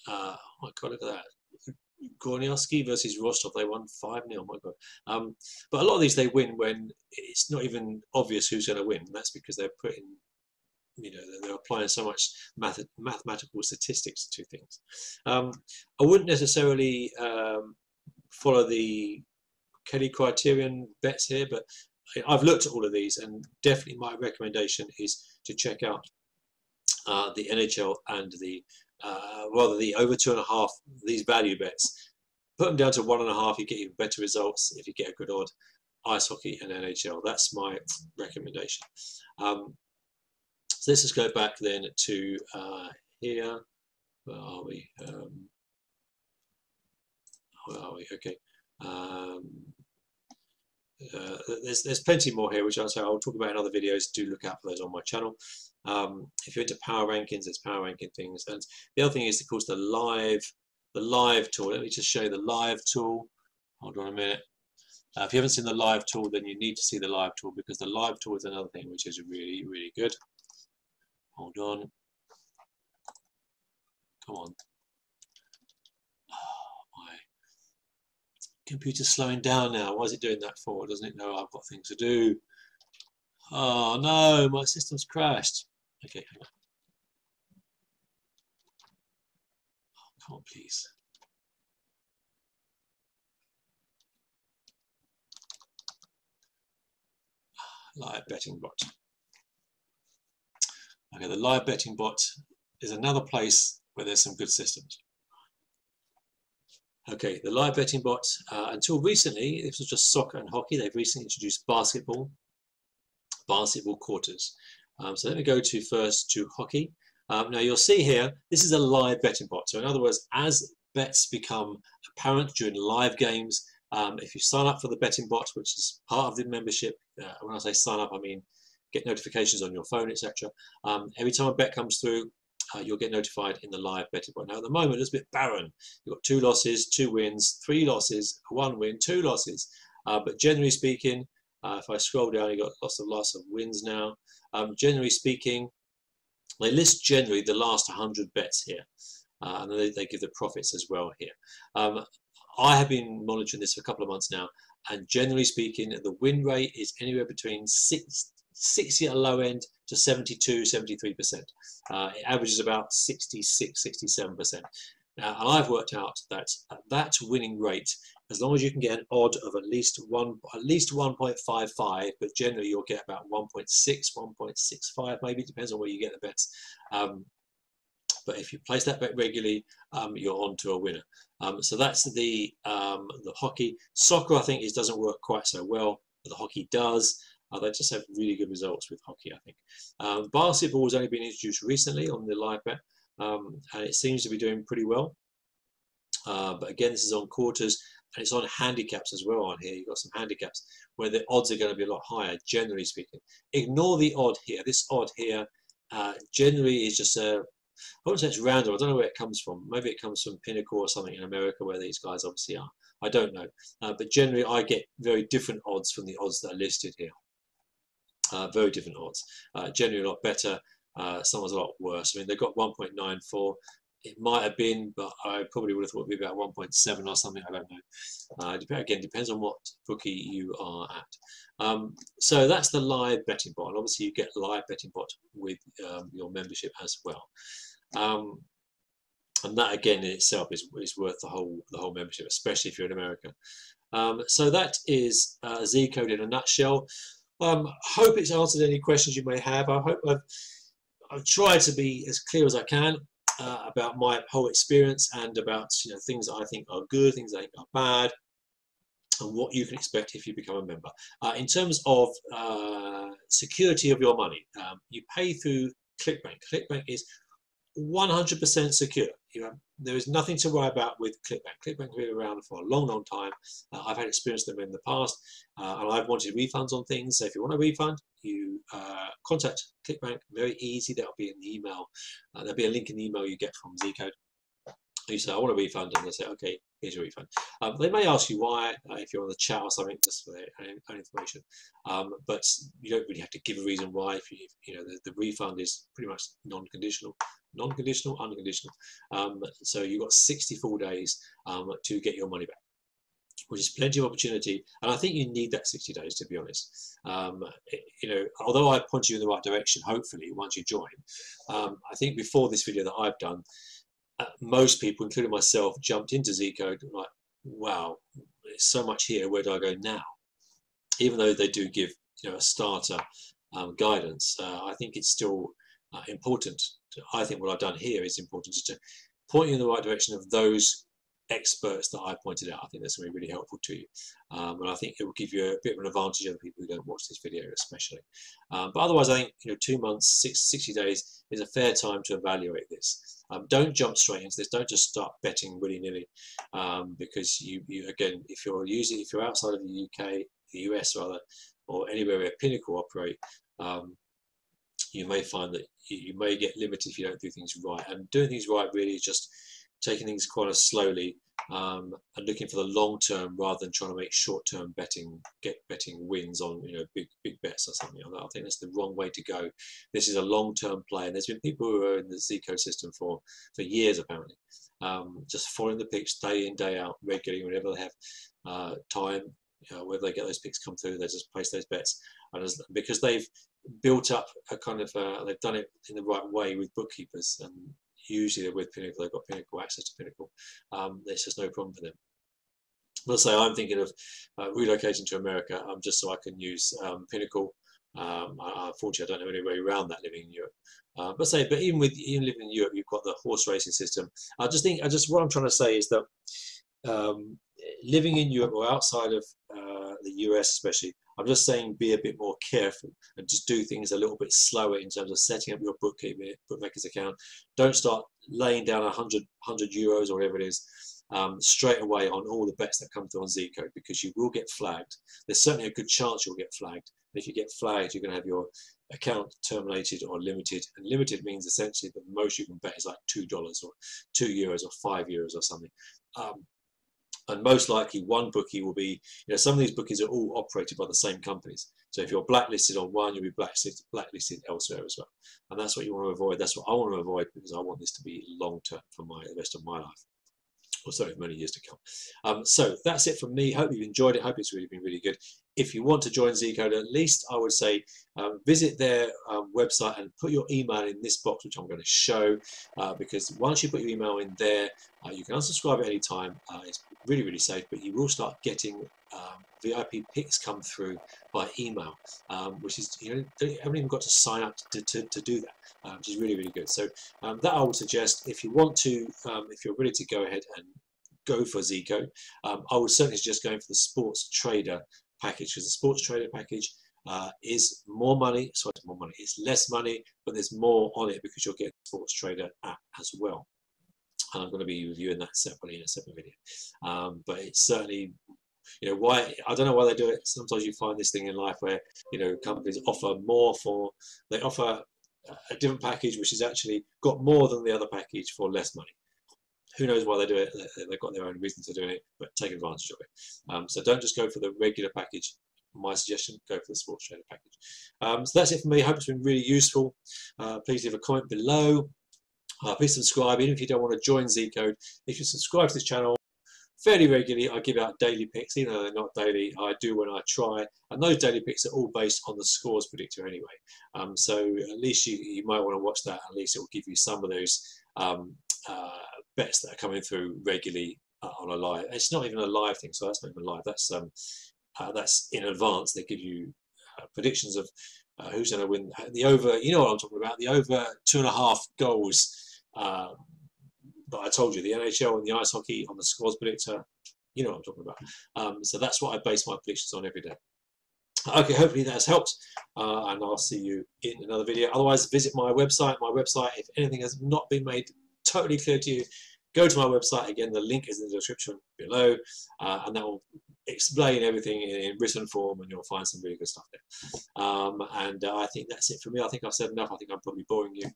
[SPEAKER 1] my God, look at that. Gorniowski versus Rostov, they won 5-0. Oh my God. But a lot of these they win when it's not even obvious who's going to win. And that's because they're putting, you know, they're applying so much mathematical statistics to things. I wouldn't necessarily follow the Kelly criterion bets here, but I've looked at all of these, and definitely my recommendation is to check out the NHL and the rather the over 2.5, these value bets. Put them down to 1.5, you get even better results if you get a good odd. Ice hockey and NHL, that's my recommendation. So let's just go back then to here. Where are we? Where are we? Okay. There's plenty more here, which I'll talk about in other videos. Do look out for those on my channel. If you're into power rankings, there's power ranking things, and the other thing is, of course, the live tool. Let me just show you the live tool. Hold on a minute. If you haven't seen the live tool, then you need to see the live tool, because the live tool is another thing which is really, really good. Hold on. Come on. Oh, my computer's slowing down now. Why is it doing that for? Doesn't it know I've got things to do? Oh no, my system's crashed. Okay, hang on. Oh, come on, please. Live betting bot. Okay, the live betting bot is another place where there's some good systems. Okay, the live betting bot, until recently, this was just soccer and hockey. They've recently introduced basketball quarters. So let me go first to hockey. Now you'll see here, this is a live betting bot. So in other words, as bets become apparent during live games, if you sign up for the betting bot, which is part of the membership, when I say sign up, I mean get notifications on your phone, etc. Every time a bet comes through, you'll get notified in the live betting bot. Now at the moment, it's a bit barren. You've got 2 losses, 2 wins, 3 losses, 1 win, 2 losses. But generally speaking, if I scroll down, you've got lots of wins now. Generally speaking, they list generally the last 100 bets here, and they give the profits as well here. I have been monitoring this for a couple of months now, and generally speaking, the win rate is anywhere between 60 at a low end to 72, 73%. It averages about 66, 67%. Now, and I've worked out that that winning rate, as long as you can get an odd of at least 1.55, but generally you'll get about 1.6, 1.65, maybe, it depends on where you get the bets. But if you place that bet regularly, you're on to a winner. So that's the hockey. Soccer, I think, doesn't work quite so well, but the hockey does. They just have really good results with hockey, I think. Basketball has only been introduced recently on the live bet, and it seems to be doing pretty well. But again, this is on quarters, and it's on handicaps as well on here. You've got some handicaps where the odds are going to be a lot higher, generally speaking. Ignore the odd here. This odd here generally is just I wouldn't say it's random. I don't know where it comes from. Maybe it comes from Pinnacle or something in America, where these guys obviously are. I don't know. But generally, I get very different odds from the odds that are listed here. Very different odds. Generally a lot better. Someone's a lot worse. I mean, they've got 1.94. It might have been, but I probably would have thought it would be about 1.7 or something. I don't know. Again, depends on what bookie you are at. So that's the live betting bot. And obviously, you get live betting bot with your membership as well. And that again in itself is worth the whole membership, especially if you're in America. So that is ZCode in a nutshell. Hope it's answered any questions you may have. I hope I've tried to be as clear as I can about my whole experience, and about things that I think are good, things I think are bad, and what you can expect if you become a member. In terms of security of your money, you pay through ClickBank. ClickBank is 100% secure. There is nothing to worry about with ClickBank. ClickBank has been around for a long, long time. I've had experience with them in the past, and I've wanted refunds on things. So if you want a refund, you contact ClickBank. Very easy. That'll be in the email. There'll be a link in the email you get from ZCode. You say, I want a refund, and they say, okay, here's your refund. They may ask you why, if you're on the chat or something, just for their own information. But you don't really have to give a reason why. If the refund is pretty much non-conditional. Non-conditional, unconditional. So you've got 60 full days to get your money back, which is plenty of opportunity, and I think you need that 60 days, to be honest. Although I point you in the right direction, hopefully once you join, I think before this video that I've done, most people, including myself, jumped into ZCode like, wow, there's so much here, where do I go now? Even though they do give a starter guidance, I think it's still important. I think what I've done here is important, to point you in the right direction of those experts that I pointed out. I think that's going to be really helpful to you, and I think it will give you a bit of an advantage over people who don't watch this video, especially. But otherwise, I think 2 months, 60 days is a fair time to evaluate this. Don't jump straight into this. Don't just start betting willy-nilly, because you again, if you're outside of the UK, the US rather, or anywhere where Pinnacle operate, you may find that you may get limited if you don't do things right. And doing things right really is just taking things quite slowly, and looking for the long term rather than trying to make short term betting wins on big bets or something. I think that's the wrong way to go. This is a long term play, and there's been people who are in the ZCode system for years apparently, just following the picks day in day out regularly whenever they have time. Whether they get those picks come through, they just place those bets, and because they've built up a kind of they've done it in the right way with bookkeepers, and usually they're with Pinnacle, they've got Pinnacle access to Pinnacle. There's just no problem for them. Let's say I'm thinking of relocating to America, just so I can use Pinnacle. Unfortunately, I don't know any way around that living in Europe. But even living in Europe, you've got the horse racing system. What I'm trying to say is that living in Europe or outside of the US especially, I'm just saying be a bit more careful and just do things a little bit slower in terms of setting up your bookmaker's account. Don't start laying down 100 euros or whatever it is straight away on all the bets that come through on ZCode, because you will get flagged. There's certainly a good chance you'll get flagged. And if you get flagged, you're going to have your account terminated or limited. And limited means essentially that the most you can bet is like $2 or €2 or €5 or something. And most likely one bookie will be, some of these bookies are all operated by the same companies. So if you're blacklisted on one, you'll be blacklisted elsewhere as well. And that's what you want to avoid. That's what I want to avoid, because I want this to be long term for the rest of my life. Or certainly for many years to come. So that's it from me. Hope you've enjoyed it. Hope it's really been really good. If you want to join ZCode, at least I would say visit their website and put your email in this box, which I'm going to show, because once you put your email in there, you can unsubscribe at any time. It's really, really safe, but you will start getting VIP picks come through by email, which is, you haven't even got to sign up to do that, which is really, really good. So that I would suggest, if you want to, if you're ready to go ahead and go for ZCode, I would certainly suggest going for the Sports Trader package, because the Sports Trader package is more money. Sorry, it's more money. It's less money, but there's more on it because you'll get the Sports Trader app as well. And I'm going to be reviewing that separately in a separate video. But it's certainly, why, I don't know why they do it. Sometimes you find this thing in life where, companies offer more they offer a different package which has actually got more than the other package for less money. Who knows why they do it? They've got their own reasons for doing it, but take advantage of it. So don't just go for the regular package. My suggestion, go for the Sports Trader package. So that's it for me. I hope it's been really useful. Please leave a comment below. Please subscribe, even if you don't want to join ZCode. If you subscribe to this channel fairly regularly, I give out daily picks, even though they're not daily. I do when I try, and those daily picks are all based on the scores predictor anyway. So at least you might want to watch that. At least it will give you some of those bets that are coming through regularly on a live. It's not even a live thing, so that's not even live. That's in advance. They give you predictions of who's going to win the over. You know what I'm talking about? The over 2.5 goals. That I told you, the NHL and the ice hockey on the scores predictor. You know what I'm talking about. So that's what I base my predictions on every day. Okay, hopefully that has helped, and I'll see you in another video. Otherwise, visit my website. My website, if anything has not been made totally clear to you, go to my website. Again, the link is in the description below, and that will explain everything in written form, and you'll find some really good stuff there. And I think that's it for me. I think I've said enough. I think I'm probably boring you,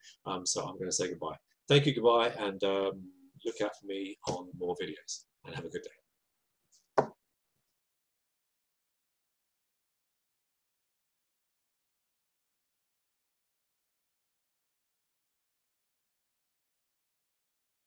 [SPEAKER 1] so I'm going to say goodbye. Thank you, goodbye, and look out for me on more videos, and have a good day.